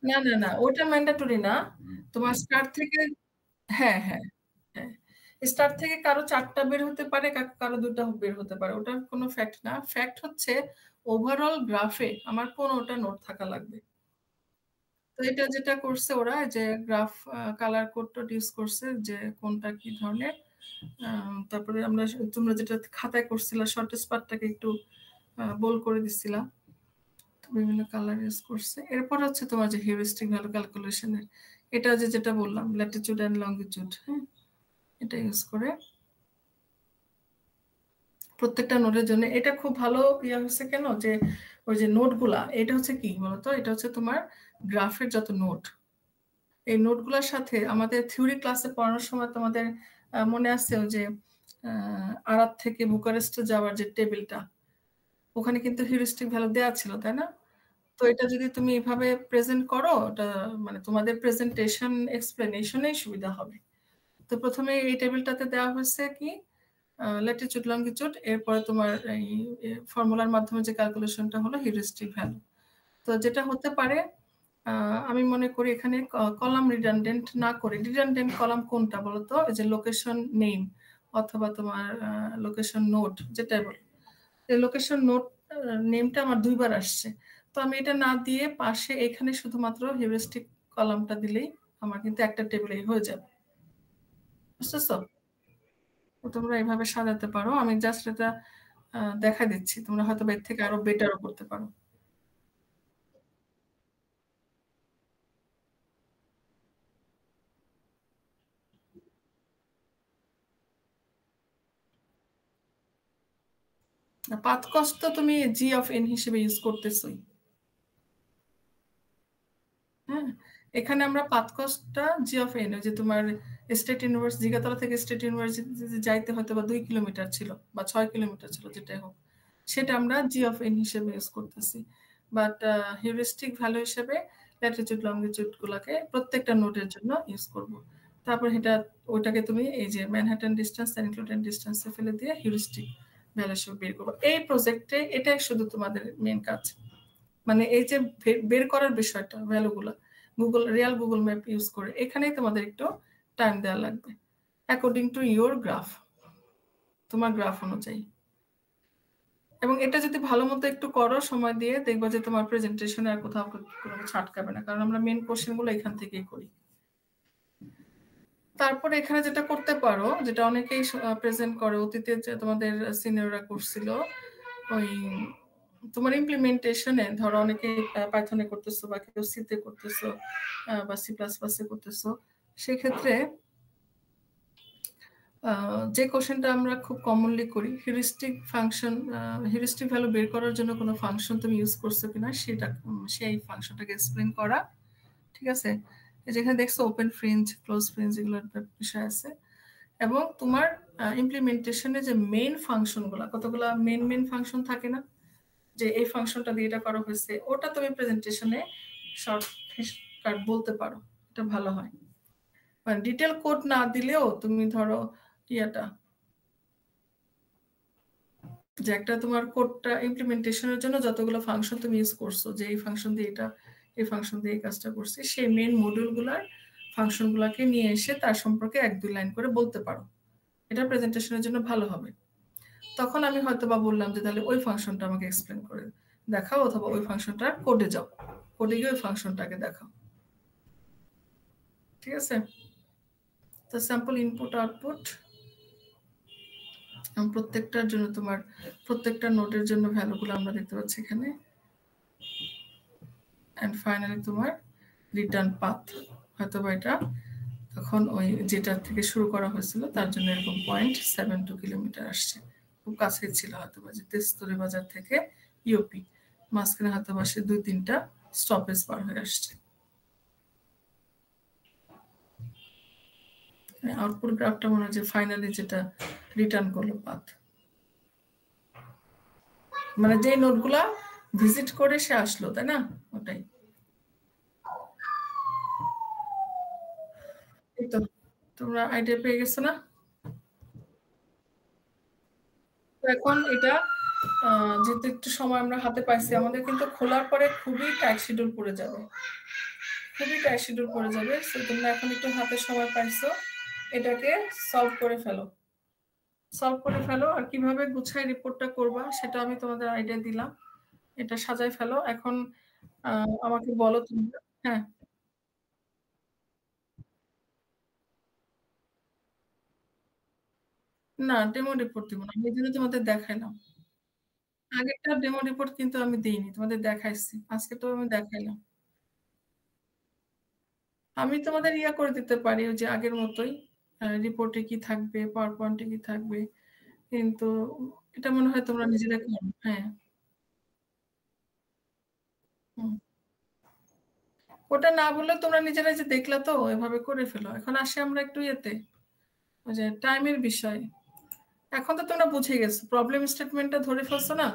না না না, ওটা ম্যান্ডেটরি না, তোমার স্টার্ট থেকে, হ্যাঁ হ্যাঁ হ্যাঁ, স্টার্ট থেকে কারো 4টা বের হতে পারে, কারো 2টা বের হতে পারে, ওটার কোনো ফ্যাক্ট না। ফ্যাক্ট হচ্ছে ওভারঅল গ্রাফে আমার 15টা নোট থাকা লাগবে। তো এটা যেটা করছে ওরা, যে গ্রাফ কালার কোডটা ইউজ করছে, যে কোনটা কি ধরনের, তারপরে আমরা তোমরা যেটা খাতায় করছিলা শর্টেস্ট পার্টটাকে একটু বোল্ড করে দিছিলা, বিভিন্ন কালার ইউজ করছে। এরপর হচ্ছে তোমার যে হিউরিস্টিক ভ্যালু ক্যালকুলেশনের, এটা যেটা বললাম ল্যাটিটিউড এন্ড লঙ্গিটিউড, হ্যাঁ এটা ইউজ করে প্রত্যেকটা নোটের জন্য। এটা খুব ভালো ইয়া হচ্ছে কেন, যে ওই যে নোটগুলা, এটা হচ্ছে কি বলতো, এটা হচ্ছে তোমার গ্রাফের যত নোট, এই নোটগুলোর সাথে আমাদের থিওরি ক্লাসে পড়ানোর সময় তোমাদের মনে আছে যে আরাত থেকে বুকারেস্টে যাওয়ার যে টেবিলটা, ওখানে কিন্তু হিউরিস্টিক ভ্যালু দেওয়া ছিল, তাই না? তো এটা যদি তুমি এভাবে প্রেজেন্ট করো, ওটা মানে তোমাদের প্রেজেন্টেশন এক্সপ্লেনেশনেই সুবিধা হবে। তো প্রথমে এই টেবিলটাতে দেওয়া হয়েছে কি ল্যাটিটিউড লঙ্গিটিউড, এরপরে তোমার এই ফর্মুলার মাধ্যমে যে ক্যালকুলেশনটা হলো হিউরিস্টিক ভ্যালু। তো যেটা হতে পারে, আমি মনে করি এখানে কলাম রিডান্ডেন্ট না করে, রিডান্ডেন্ট কলাম কোনটা বলতো? এই যে লোকেশন নেম অথবা তোমার লোকেশন নোট, যেটাই বলো, এই লোকেশন নোট নেমটা আমার 2 বার আসছে। তো আমি এটা না দিয়ে পাশে এখানে শুধুমাত্র হিউরিস্টিক কলামটা দিলেই আমার কিন্তু একটা টেবিলেই হয়ে যাবে। বুঝতেছো? তো তোমরা এইভাবে সাজাতে পারো। আমি জাস্ট এটা দেখা দিচ্ছি, তোমরা হয়তো এর থেকে আরো বেটারও করতে পারো। পাথ কস্ট তো তুমি জি অফ এন হিসেবে ইউজ করতেছই। হ্যাঁ, এখানে আমরা পাথ কস্টটা জি অফ এন, যে তোমার স্টেট ইউনিভার্সিটি, জিগাতলা থেকে স্টেট ইউনিভার্সিটি যাইতে হয়তো বা 2 কিলোমিটার ছিল বা 6 কিলোমিটার ছিল, যেটাই হোক, সেটা আমরা জি অফ এন হিসেবে ইউজ করতেছি। বাট হিউরিস্টিক ভ্যালু হিসেবে ল্যাটিটিউড লঙ্গিটিউড গুলাকে প্রত্যেকটা নোটের জন্য ইউজ করব। তারপর এটা ওইটাকে তুমি এই যে ম্যানহাটন ডিস্টেন্স আর ইনক্লুডেড ডিস্টেন্সে ফেলে দিয়ে হিউরিস্টিক ভ্যালু হিসেবে বের করবো। এই প্রজেক্টে এটাই শুধু তোমাদের মেন কাজ, মানে এই যে বের করার বিষয়টা ভ্যালুগুলো রিয়াল গুগল ম্যাপ ইউজ করে, এখানেই তোমাদের একটু টাইম দেওয়া লাগবে অ্যাকর্ডিং টু ইউর গ্রাফ, তোমার গ্রাফ অনুযায়ী। এবং এটা যদি ভালো মতো একটু করো সময় দিয়ে, দেখবা যে তোমার প্রেজেন্টেশনে আর কোথাও কোনো কিছু আটকাবে না, কারণ আমরা মেন কোশ্চেনগুলো এখান থেকেই করি। তারপরে এখানে যেটা করতে পারো, যেটা অনেকেই প্রেজেন্ট করে, অতীতে যে তোমাদের সিনিয়ররা করছিল, ওই তোমার ইমপ্লিমেন্টেশনে ধরো অনেকে পাইথনে করতেছো বা কেউ সিতে করতেছো বা সি প্লাস প্লাসে করতেছো, সেক্ষেত্রে যে কোশ্চেনটা আমরা খুব কমনলি করি, হিউরিস্টিক ফাংশন, হিউরিস্টিক ভ্যালু বের করার জন্য কোনো ফাংশন তুমি ইউজ করছো কিনা সেটা, সেই ফাংশনটাকে এক্সপ্লেন করা। ঠিক আছে, যেখানে দেখছো ওপেন ফ্রেঞ্চ, ক্লোজ ফ্রেঞ্চ, এগুলোর বিষয় আছে। এবং তোমার ইমপ্লিমেন্টেশনে যে মেইন ফাংশনগুলো, কতগুলো মেইন ফাংশন থাকে না, যে এই ফাংশনটা দিয়ে এটা করা হয়েছে, ওটা তুমি প্রেজেন্টেশনে শর্টকাট বলতে পারো, এটা ভালো হয়। মানে ডিটেল কোড না দিলেও তুমি ধরো ইয়াটা, যে একটা তোমার কোডটা ইমপ্লিমেন্টেশনের জন্য যতগুলো ফাংশন তুমি ইউজ করছো, যে এই ফাংশন দিয়ে এটা, এই ফাংশন দিয়ে এই কাজটা করছি, সেই মেইন মডিউলগুলোর ফাংশনগুলোকে নিয়ে এসে তার সম্পর্কে 1-2 লাইন করে বলতে পারো, এটা প্রেজেন্টেশনের জন্য ভালো হবে। তখন আমি হয়তো বা বললাম যে তাহলে ওই ফাংশনটা আমাকে এক্সপ্লেন করে দেখাও, অথবা ওই ফাংশনটা কোডে যাও, কোডে গিয়ে ওই ফাংশনটাকে দেখাও। ঠিক আছে, তো স্যাম্পল ইনপুট আউটপুট প্রত্যেকটার জন্য, তোমার প্রত্যেকটা নোটের জন্য ভ্যালুগুলো আমরা দেখতে পাচ্ছি এখানে। এন্ড ফাইনালি তোমার রিটার্ন পাথ, হয়তো বা এটা তখন ওই যেটা থেকে শুরু করা হয়েছিল তার জন্য এরকম 0.72 কিলোমিটার আসছে, খুব কাছে ছিল হয়তো বা, যে তেস্তুরি বাজার থেকে ইউপি, মাঝখানে হয়তো বা সে 2-3টা স্টপেজ পার হয়ে আসছে। আউটপুট গ্রাফটা মনে হয় যে ফাইনালি যেটা রিটার্ন করলো পাথ, মানে যে নোটগুলা ভিজিট করে সে আসলো, তাই না? ওটাই। এই তো তোমরা আইডিয়া পেয়ে গেছো না? এখন এটা যেহেতু একটু সময় আমরা হাতে পাইছি, আমাদের কিন্তু খোলার পরে খুবই টাইট শিডিউল পড়ে যাবে, খুবই টাইট শিডিউল পড়ে যাবে। সো তোমরা এখন একটু হাতে সময় পাইছো, এটাকে সলভ করে ফেলো, সলভ করে ফেলো। আর কিভাবে গুছায় রিপোর্টটা করবা সেটা আমি তোমাদের আইডিয়া দিলাম, এটা সাজাই ফেলো। এখন আমাকে বলো তোমরা। হ্যাঁ, না ডেমো রিপোর্ট দিব না, এই জন্য তোমাদের দেখাইলাম। আগেরটা ডেমো রিপোর্ট কিন্তু আমি দিইনি, তোমাদের দেখাইছি, আজকে তো আমি দেখাইলাম। আমি তোমাদের ইয়া করে দিতে পারি ওই যে আগের মতোই, রিপোর্টে কি থাকবে, পাওয়ার পয়েন্টে কি থাকবে, কিন্তু এটা মনে হয় তোমরা নিজেরা করো। হ্যাঁ, হুম। ওটা না বললে তোমরা নিজেরা যে দেখলা তো এভাবে করে ফেলো। এখন আসে আমরা একটু ইয়েতে, ওই যে টাইমের বিষয়, এখন তো তোমরা বুঝে গেছো, প্রবলেম স্টেটমেন্টটা ধরে ফেলছো না?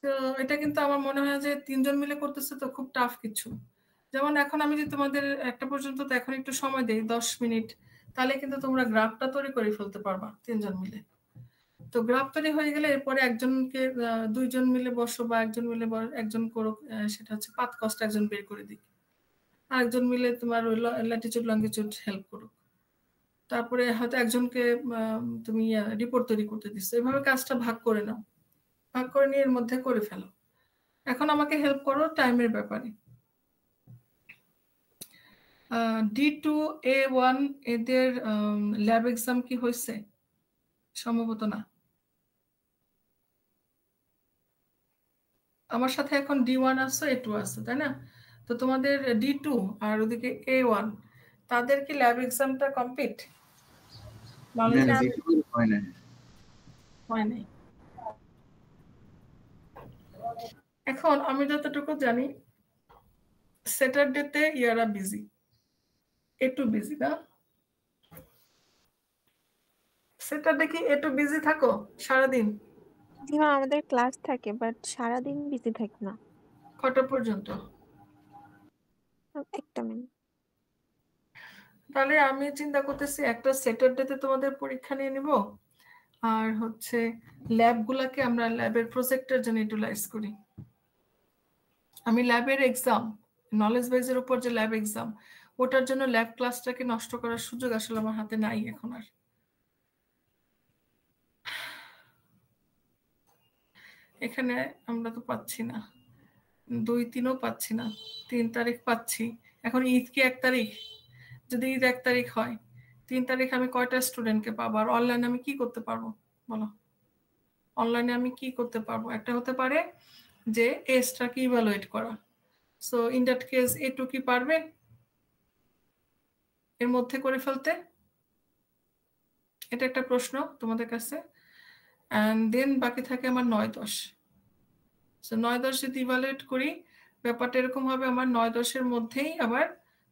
তো এটা কিন্তু আমার মনে হয় যে 3 জন মিলে করতেছে তো খুব টাফ কিছু। যেমন এখন আমি যদি তোমাদের একটা পর্যন্ত তো এখন একটু সময় দেই 10 মিনিট, তাহলে কিন্তু তোমরা গ্রাফটা তৈরি করে ফেলতে পারবা 3 জন মিলে। তো গ্রাফ তৈরি হয়ে গেলে এরপরে একজনকে 2 জন মিলে বসো বা একজন মিলে একজন করো, সেটা হচ্ছে পাথ কস্ট একজন বের করে দিক, আর একজন মিলে তোমার ল্যাটিটিউড লঙ্গিটিউড হেল্প করো। তারপরে হয়তো একজনকে তুমি রিপোর্ট তৈরি করতে দিচ্ছ, এভাবে কাজটা ভাগ করে নাও, ভাগ করে নিয়ে এর মধ্যে করে ফেলো। এখন আমাকে হেল্প করো টাইমের ব্যাপারে। D2A1 এদের ল্যাব এক্সাম কি হয়েছে? সম্ভবত না। আমার সাথে এখন D1 আছে, A2 আছে, তাই না? তো তোমাদের D2 আর ওদিকে A1 তাদের কি ল্যাব এক্সামটা কমপ্লিট? হয় নাই। এখন আমি যতটুকু জানি স্যাটারডেতে ইয়ারা বিজি, A2 বিজি না? স্যাটারডে কি A2 বিজি থাকো সারাদিন? হ্যাঁ, আমাদের ক্লাস থাকে বাট সারাদিন বিজি থাকি না। কটা পর্যন্ত? একটা মিনিট। তাহলে আমি চিন্তা করতেছি একটা স্যাটারডেতে তোমাদের পরীক্ষা নিয়ে নিব, আর হচ্ছে ল্যাবগুলোকে আমরা ল্যাবের প্রজেক্টের জন্য ইউটিলাইজ করি। আমি ল্যাবের এক্সাম, নলেজ বেজের উপর যে ল্যাব এক্সাম, ওটার জন্য ল্যাব ক্লাসটাকে নষ্ট করার সুযোগ আসলে আমার হাতে নাই এখন আর। এখানে আমরা তো পাচ্ছি না, 2-3ও পাচ্ছি না, 3 তারিখ পাচ্ছি। এখন ঈদ কি 1 তারিখ? যদি ঈদ 1 তারিখ হয়, 3 তারিখ আমি কয়টা স্টুডেন্টকে পাবো? আর অনলাইনে আমি কি করতে পারবো বলো? অনলাইনে আমি কি করতে পারবো? একটা হতে পারে যে এসটাকে ইভালুয়েট করা। So in that case A2 কি পারবে এর মধ্যে করে ফেলতে? এটা একটা প্রশ্ন তোমাদের কাছে। অ্যান্ড দেন বাকি থাকে আমার 9-10। সো 9-10 যদি ইভালুয়েট করি, ব্যাপারটা এরকম হবে, আমার 9-10-এর মধ্যেই আবার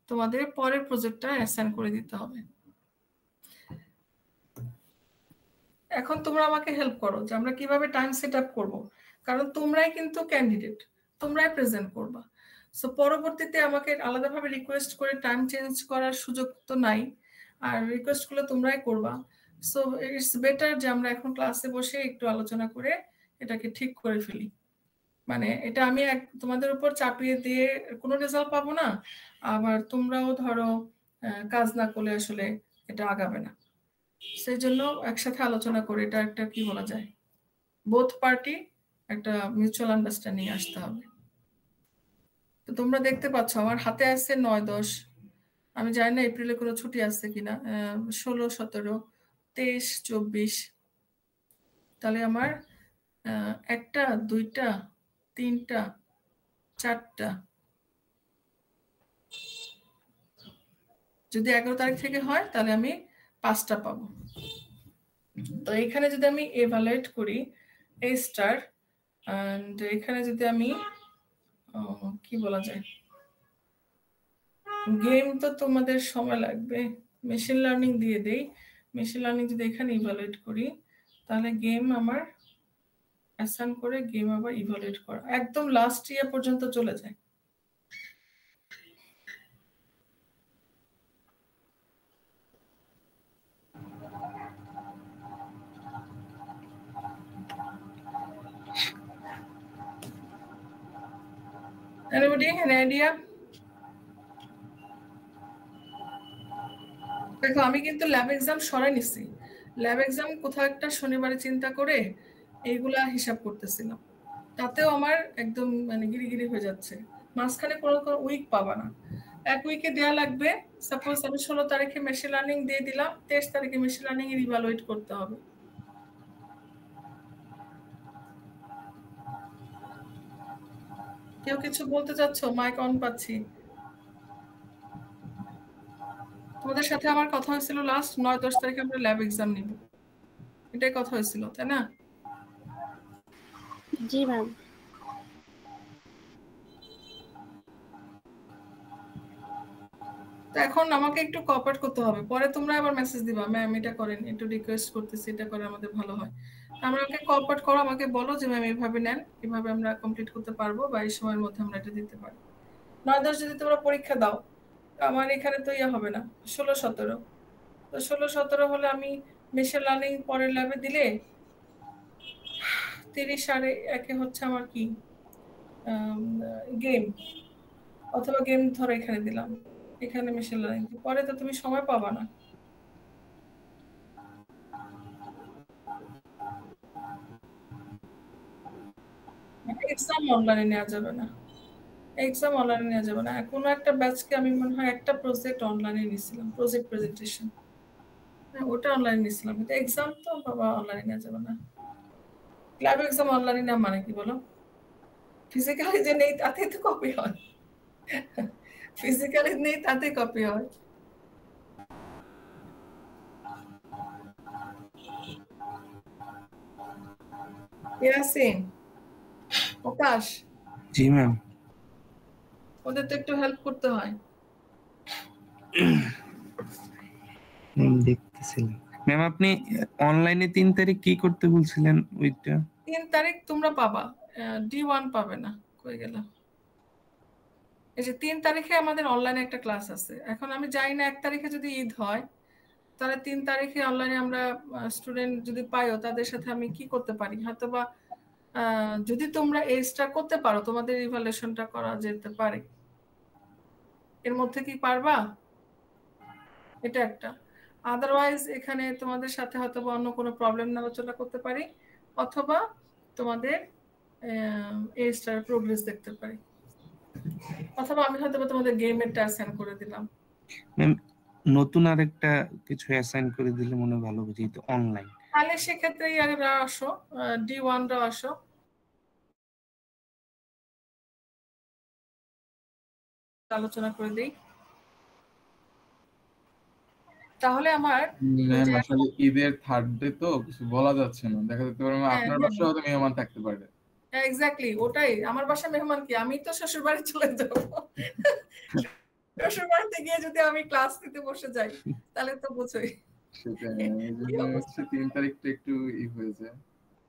তোমাদের পরের প্রজেক্টটা অ্যাসাইন করে দিতে হবে। এখন তোমরা আমাকে হেল্প করো যে আমরা কিভাবে টাইম সেট আপ করবো, কারণ তোমরাই কিন্তু ক্যান্ডিডেট, তোমরাই প্রেজেন্ট করবা। সো পরবর্তীতে আমাকে আলাদাভাবে রিকোয়েস্ট করে টাইম চেঞ্জ করার সুযোগ তো নাই, আর রিকোয়েস্টগুলো তোমরাই করবা। সো ইটস বেটার যে আমরা এখন ক্লাসে বসে একটু আলোচনা করে এটাকে ঠিক করে ফেলি। মানে এটা আমি তোমাদের উপর চাপিয়ে দিয়ে কোনো রেজাল্ট পাবো না, আবার তোমরাও ধরো কাজ না করলে আসলে এটা আগাবে না। সেই জন্য একসাথে আলোচনা করে এটা একটা কি বলা যায়, বোথ পার্টি একটা মিউচুয়াল আন্ডারস্ট্যান্ডিং আসতে হবে। তো তোমরা দেখতে পাচ্ছ আমার হাতে আছে 9-10, আমি জানি না এপ্রিলে কোনো ছুটি আছে কিনা, 16, 17, 23, 24, তাহলে আমার 1টা, 2টা, 3টা, 4টা, যদি 11 তারিখ থেকে হয় তাহলে আমি 5টা পাবো। তো এখানে যদি আমি এভালুয়েট করি A স্টার, এন্ড এখানে যদি আমি কি বলা যায়, গেম তো তোমাদের সময় লাগবে, মেশিন লার্নিং দিয়ে দেই। মেশিন লার্নিং যদি এখানে ইভালুয়েট করি, তাহলে গেম আমার অ্যাসাইন করে গেম আবার ইভালুয়েট করা একদম লাস্ট ইয়ার পর্যন্ত চলে যায়। Anybody, an idea? দেখো আমি কিন্তু ল্যাব এক্সাম সরাই নিছি, ল্যাব এক্সাম কোথাও একটা শনিবারে চিন্তা করে এইগুলা হিসাব করতেছিলাম, তাতেও আমার একদম মানে গিরিগিরি হয়ে যাচ্ছে। মাঝখানে কোনো উইক পাবা না, 1 উইকে দেওয়া লাগবে। সাপোজ আমি 16 তারিখে মেশিন লার্নিং দিয়ে দিলাম, 23 তারিখে মেশিন লার্নিং এর ইভালুয়েট করতে হবে। কেউ কিছু বলতে চাচ্ছ? মাইক অন পাচ্ছি। তোমাদের সাথে আমার কথা হয়েছিল লাস্ট 9-10 তারিখে আমরা ল্যাব এক্সাম নিব, এটাই কথা হয়েছিল, তাই না? জি ম্যাম। তো এখন আমাকে একটু কোঅপারেট করতে হবে, পরে তোমরা আবার মেসেজ দিবা ম্যাম এটা করেন, একটু রিকোয়েস্ট করতেছি, এটা করে আমাদের ভালো হয়। আমাকে কোঅপারেট করো, আমাকে বলো যে ম্যাম এইভাবে নেন, কিভাবে আমরা কমপ্লিট করতে পারবো বা এই সময়ের মধ্যে আমরা এটা দিতে পারি। 9-10 যদি তোমরা পরীক্ষা দাও, আমার এখানে তো ইয়ে হবে না, 16-17। তো 16-17 হলে আমি মেশিন লার্নিং পরের ল্যাবে দিলে 30-1.5 হচ্ছে আমার কি গেম, অথবা গেম ধরো এখানে দিলাম, এখানে মেশিন লার্নিং, পরে তো তুমি সময় পাবা না। এক্সাম অনলাইনে নেওয়া যাবে না, এক্সাম অনলাইনে নেওয়া যাবে না। কোনো একটা ব্যাচকে আমি মনে হয় একটা প্রজেক্ট অনলাইনে নিয়েছিলাম, প্রজেক্ট প্রেজেন্টেশন, ওটা অনলাইনে নিয়েছিলাম, কিন্তু এক্সাম তো বাবা অনলাইনে নেওয়া যাবে না। ল্যাব এক্সাম অনলাইনে নেওয়া মানে কি বলো? ফিজিক্যালি যে নেই তাতেই তো কপি হয়, ফিজিক্যালি নেই তাতে কপি হয়। ইয়াসিন, প্রকাশ, জি ম্যাম। ওদের তো একটু হেল্প করতে হয়। দেখতেছিলাম ম্যাম, আপনি অনলাইনে 3 তারিখ কি করতে বলছিলেন ওইটা? 3 তারিখ তোমরা পাবা, D1 পাবে না, কই গেল? এই যে 3 তারিখে আমাদের অনলাইনে একটা ক্লাস আছে। এখন আমি জানি না 1 তারিখে যদি ঈদ হয়, তাহলে 3 তারিখে অনলাইনে আমরা স্টুডেন্ট যদি পাইও, তাদের সাথে আমি কি করতে পারি, হয়তো বা যদি তোমরা এজটা করতে পারো, তোমাদের ইভালুয়েশনটা করা যেতে পারে। এর মধ্যে কি পারবা? এটা একটা। আদারওয়াইজ এখানে তোমাদের সাথে হয়তো বা অন্য কোনো প্রবলেম নিয়ে আলোচনা করতে পারি, অথবা তোমাদের এজটার প্রোগ্রেস দেখতে পারি, অথবা আমি হয়তো বা তোমাদের গেমেরটা অ্যাসাইন করে দিলাম। ম্যাম, নতুন আরেকটা কিছু অ্যাসাইন করে দিলে মনে ভালো হবে, যেহেতু অনলাইন। তাহলে সেক্ষেত্রে ইয়ারা আসো, D1রা আসো, আলোচনা করে দিই। তাহলে আমার ম্যাম আসলে ঈদের থার্ড ডে তো কিছু বলা যাচ্ছে না, দেখা যেতে পারে আপনার বাসায় হয়তো মেহমান থাকতে পারে। এক্স্যাক্টলি, ওটাই আমার বাসা মেহমান কি, আমি তো শ্বশুর বাড়ি চলে যাব। শ্বশুর বাড়িতে গিয়ে যদি আমি ক্লাস নিতে বসে যাই, তাহলে তো বুঝোই। সেটাই, এই জন্য হচ্ছে 3 তারিখটা একটু হয়ে যায়,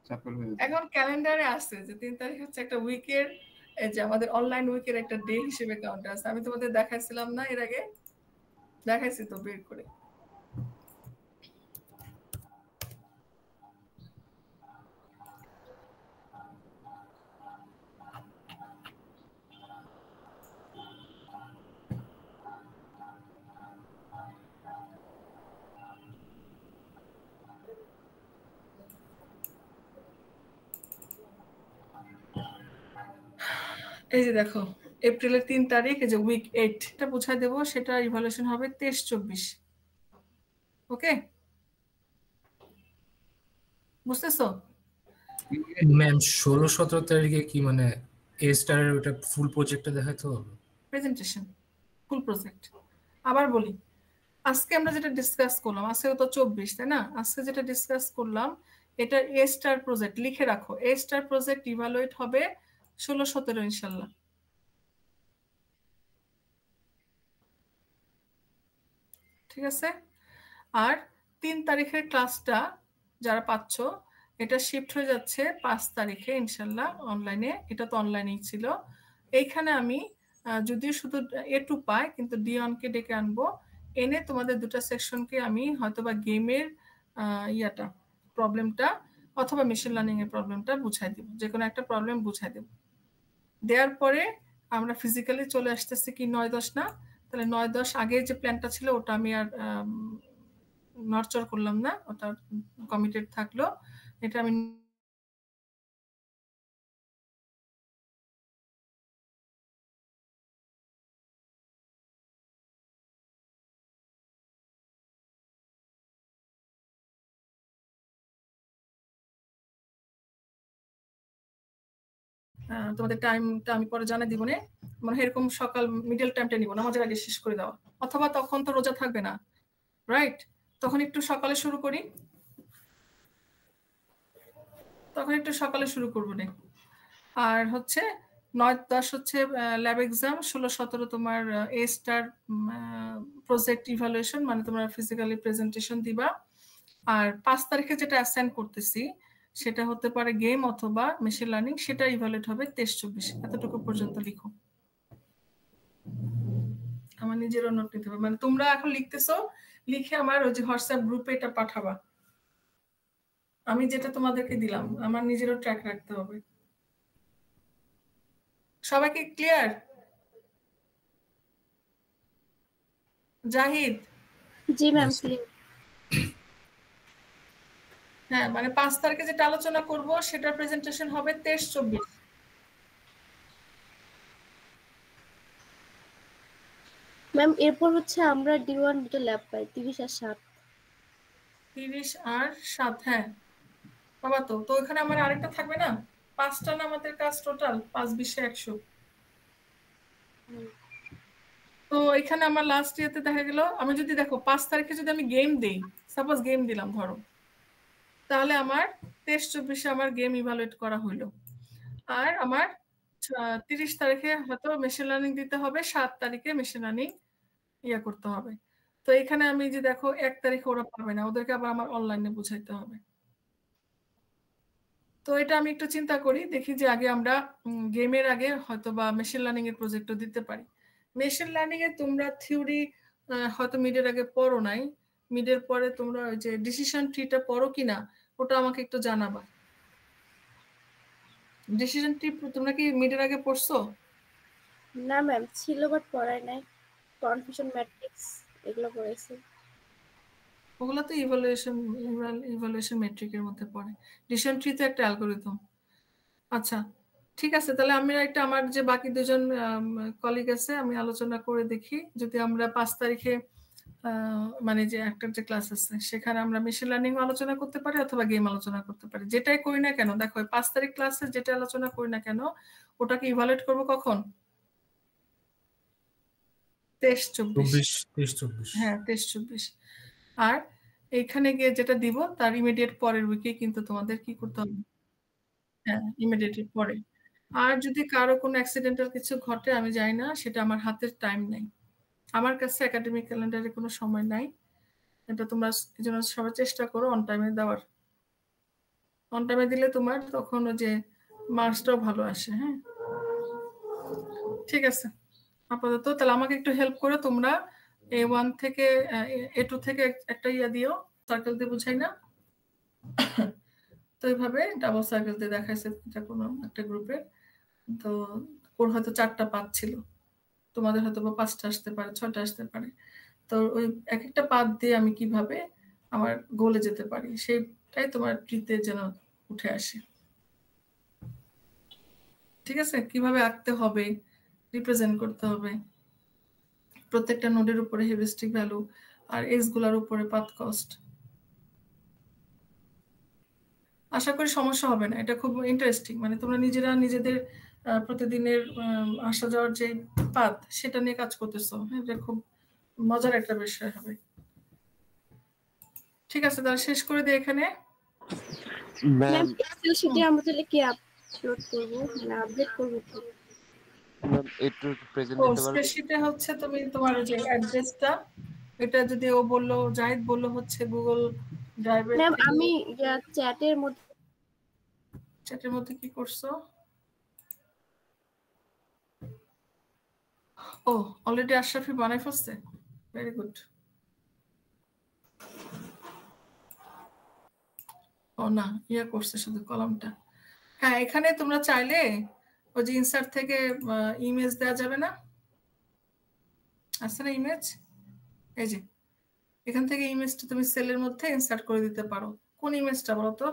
চাপের হয়ে যায়। এখন ক্যালেন্ডারে আসছে যে 3 তারিখ হচ্ছে একটা উইকের, এই যে আমাদের অনলাইন উইকের একটা ডে হিসেবে কাউন্ট আছে। আমি তোমাদের দেখাইছিলাম না এর আগে? দেখাইছি তো বের করে। এই যে দেখো, এপ্রিলের 3 তারিখ, এই যে উইক 8, এটা বুঝাই দেবো, সেটা ইভালুয়েশন হবে 23-24। ওকে, বুঝতেছো? ম্যাম 16-17 তারিখে কি মানে এ স্টারের ওটা ফুল প্রজেক্টটা দেখাতে হবে? প্রেজেন্টেশন, ফুল প্রজেক্ট। আবার বলি, আজকে আমরা যেটা ডিসকাস করলাম, আজকে তো 24, তাই না? আজকে যেটা ডিসকাস করলাম, এটা এ স্টার প্রজেক্ট, লিখে রাখো। এ স্টার প্রজেক্ট ইভালুয়েট হবে 16-17 ইনশাল্লাহ। ঠিক আছে? আর 3 তারিখের ক্লাসটা যারা পাচ্ছ, এটা শিফট হয়ে যাচ্ছে 5 তারিখে ইনশাল্লাহ অনলাইনে। এটা তো অনলাইনেই ছিল। এইখানে আমি যদিও শুধু A2 পাই, কিন্তু D1কে ডেকে আনবো, এনে তোমাদের দুটা সেকশনকে আমি হয়তোবা গেমের ইয়াটা প্রবলেমটা অথবা মেশিন লার্নিং এর প্রবলেমটা বুঝাই দেব, যে কোনো একটা প্রবলেম বুঝাই দেব। দেওয়ার পরে আমরা ফিজিক্যালি চলে আসতেছি কি 9-10 না, তাহলে 9-10 আগের যে প্ল্যানটা ছিল ওটা আমি আর নড়চড় করলাম না, ওটা কমিটেড থাকলো। এটা আমি তোমাদের টাইমটা আমি পরে জানাই দিব না, মানে এরকম সকাল মিডল টাইমটা নিব, নামাজের আগে শেষ করে দেওয়া, অথবা তখন তো রোজা থাকবে না, রাইট? তখন একটু সকালে শুরু করি, তখন একটু সকালে শুরু করবো না। আর হচ্ছে 9-10 হচ্ছে ল্যাব এক্সাম, 16-17 তোমার এ স্টার প্রজেক্ট ইভালুয়েশন, মানে তোমরা ফিজিক্যালি প্রেজেন্টেশন দিবা। আর 5 তারিখে যেটা অ্যাসাইন করতেছি সেটা হতে পারে গেম অথবা মেশিন লার্নিং, সেটা ইভালুয়েট হবে 23-24। এতটুকু পর্যন্ত লিখো। আমার নিজেরও নোট নিতে হবে, মানে তোমরা এখন লিখতেছো, লিখে আমার ওই যে হোয়াটসঅ্যাপ গ্রুপে এটা পাঠাবা। আমি যেটা তোমাদেরকে দিলাম আমার নিজেরও ট্র্যাক রাখতে হবে। সবাইকে ক্লিয়ার? জাহিদ? জি ম্যাম ক্লিয়ার। হ্যাঁ, মানে 5 তারিখে যেটা আলোচনা করব সেটার প্রেজেন্টেশন হবে 23-24। ম্যাম এরপর হচ্ছে আমরা D1 দুটো ল্যাব পাই 30 আর 7। 30 আর 7, হ্যাঁ বাবা। তো এখানে আমার আরেকটা থাকবে না? 5টা না আমাদের কাজ টোটাল? 5 20 100। তো এখানে আমার লাস্ট ইয়াতে দেখা গেল, আমি যদি দেখো 5 তারিখে যদি আমি গেম দেই, সাপোজ গেম দিলাম ধরো, তাহলে আমার 23-24 আমার গেম ইভালুয়েট করা হইলো। আর আমার 30 তারিখে হয়তো মেশিন লার্নিং দিতে হবে, 7 তারিখে মেশিন লার্নিং ইয়া করতে হবে। তো এখানে আমি যে দেখো 1 তারিখে ওরা পাবে না, ওদেরকে আবার আমার অনলাইনে বুঝাইতে হবে। তো এটা আমি একটু চিন্তা করি, দেখি যে আগে আমরা গেমের আগে হয়তো বা মেশিন লার্নিং এর প্রজেক্টও দিতে পারি। মেশিন লার্নিং এ তোমরা থিওরি হয়তো মিডের আগে পড়ো নাই, মিডের পরে তোমরা ওই যে ডিসিশন ট্রিটা পড়ো কিনা ওটা আমাকে একটু জানাবা। ডিসিশন ট্রি তোমরা কি মিডের আগে পড়ছো? না ম্যাম ছিল বাট পড়াই নাই। কনফিউশন ম্যাট্রিক্স এগুলো পড়াইছি। ওগুলো তো ইভালুয়েশন মেট্রিকের মধ্যে পড়ে। ডিসিশন ট্রি তো একটা অ্যালগরিদম। আচ্ছা ঠিক আছে, তাহলে আমি একটা আমার যে বাকি দুজন কলিগ আছে আমি আলোচনা করে দেখি যদি আমরা 5 তারিখে মানে যে একটা যে ক্লাস আছে সেখানে আমরা মেশিন লার্নিং আলোচনা করতে পারি অথবা গেম আলোচনা করতে পারি। যেটাই করি না কেন দেখো 5 তারিখ ক্লাসে যেটা আলোচনা করি না কেন ওটাকে ইভালুয়েট করব কখন? 23-24। হ্যাঁ 23-24। আর এইখানে গিয়ে যেটা দিব তার ইমিডিয়েট পরের উইকে কিন্তু তোমাদের কি করতে হবে? হ্যাঁ ইমিডিয়েটলি পরে। আর যদি কারো কোনো অ্যাক্সিডেন্টাল কিছু ঘটে আমি জানি না, সেটা আমার হাতের টাইম নেই, আমার কাছে একাডেমিক ক্যালেন্ডারে কোনো সময় নাই। এটা তোমরা জন্য সবাই চেষ্টা করো অন টাইমে দেওয়ার। অন টাইমে দিলে তোমার তখন ওই যে মার্কসটাও ভালো আসে। হ্যাঁ ঠিক আছে, আপাতত তাহলে আমাকে একটু হেল্প করো তোমরা। A1 থেকে A2 থেকে একটা ইয়া দিও, সার্কেল দিয়ে বুঝাই না তো এইভাবে ডাবল সার্কেল দিয়ে দেখাইছে এটা কোনো একটা গ্রুপে। তো ওর হয়তো 4টা পাত ছিল, তোমাদের হয়তো বা 5টা আসতে পারে, 6টা আসতে পারে। তো ওই এক একটা পাত দিয়ে আমি কিভাবে আমার গোলে যেতে পারি সেটাই তোমার ট্রিতে যেন উঠে আসে। ঠিক আছে, কিভাবে আঁকতে হবে, রিপ্রেজেন্ট করতে হবে, প্রত্যেকটা নোডের উপরে হিউরিস্টিক ভ্যালু আর এজ গুলার উপরে পাথ কস্ট। আশা করি সমস্যা হবে না, এটা খুব ইন্টারেস্টিং। মানে তোমরা নিজেরা নিজেদের প্রতিদিনের আসা যাওয়ার যে পাথ সেটা নিয়ে কাজ করতেছো, এটা খুব মজার একটা বিষয় হবে। ঠিক আছে, তাহলে শেষ করে দিই এখানে। ম্যাম এক্সেল শিটে আমরা তাহলে কি আপলোড করব না আপডেট করব? ম্যাম একটু প্রেজেন্ট ও দিতে পারবেন? স্প্রেডশিটে হচ্ছে তুমি তোমার যে অ্যাড্রেসটা, এটা যদি ও বললো জাহিদ বললো হচ্ছে গুগল ড্রাইভে। ম্যাম আমি চ্যাটের মধ্যে কি করছো? ও অলরেডি আশরাফি বানাই ফেলছে, ভেরি গুড। ও না ইয়া করছে শুধু কলামটা। হ্যাঁ এখানে তোমরা চাইলে ওই যে ইনসার্ট থেকে ইমেজ দেওয়া যাবে না, আছে না ইমেজ? এই যে এখান থেকে ইমেজটা তুমি সেলের মধ্যে ইনসার্ট করে দিতে পারো। কোন ইমেজটা বলো তো?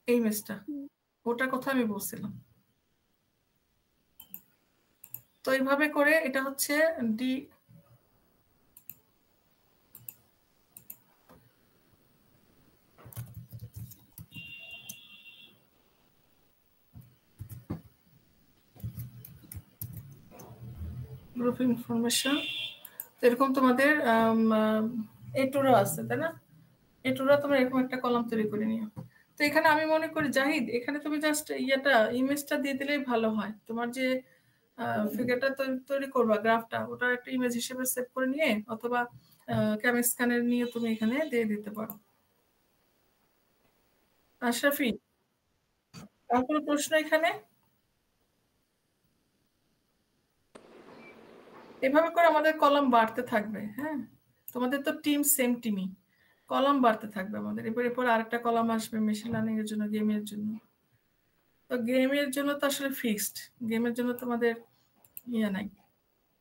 এই ইমেজটা, ওটার কথা আমি বলছিলাম। তো এইভাবে করে এটা হচ্ছে ডি গ্রুপ ইনফরমেশন। এরকম তোমাদের এটুরা আছে তাই না? এটুরা তোমরা এরকম একটা কলাম তৈরি করে নিও। তো এখানে আমি মনে করি জাহিদ, এখানে তুমি জাস্ট ইমেজটা দিয়ে দিলেই ভালো হয়। তোমার যে ফিগারটা তৈরি করবা, গ্রাফটা, ওটা একটা ইমেজ হিসেবে সেভ করে নিয়ে অথবা ক্যামেরা স্ক্যানার নিয়ে তুমি এখানে দিয়ে দিতে পারো। আশরাফি, আর কোনো প্রশ্ন এখানে? এভাবে করে আমাদের কলাম বাড়তে থাকবে। হ্যাঁ, তোমাদের তো টিম সেম টিমই, কলাম বাড়তে থাকবে আমাদের। এরপর আরেকটা কলাম আসবে মেশিন লার্নিং এর জন্য, গেমের জন্য। তো গেমের জন্য তো আসলে ফিক্সড, গেমের জন্য তোমাদের নাই,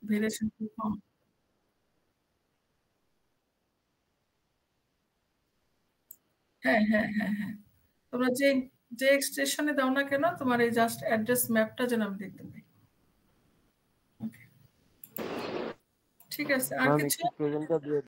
ভেরিয়েশন কম। হ্যাঁ হ্যাঁ হ্যাঁ হ্যাঁ, তোমরা যে এক্সটেনশনে দাও না কেন, তোমার এই জাস্ট অ্যাড্রেস ম্যাপটা যেন আমি দেখতে পাই। ওকে, ঠিক আছে। আর ম্যাম কিছু? একটু প্রেজেন্টটা দিয়ে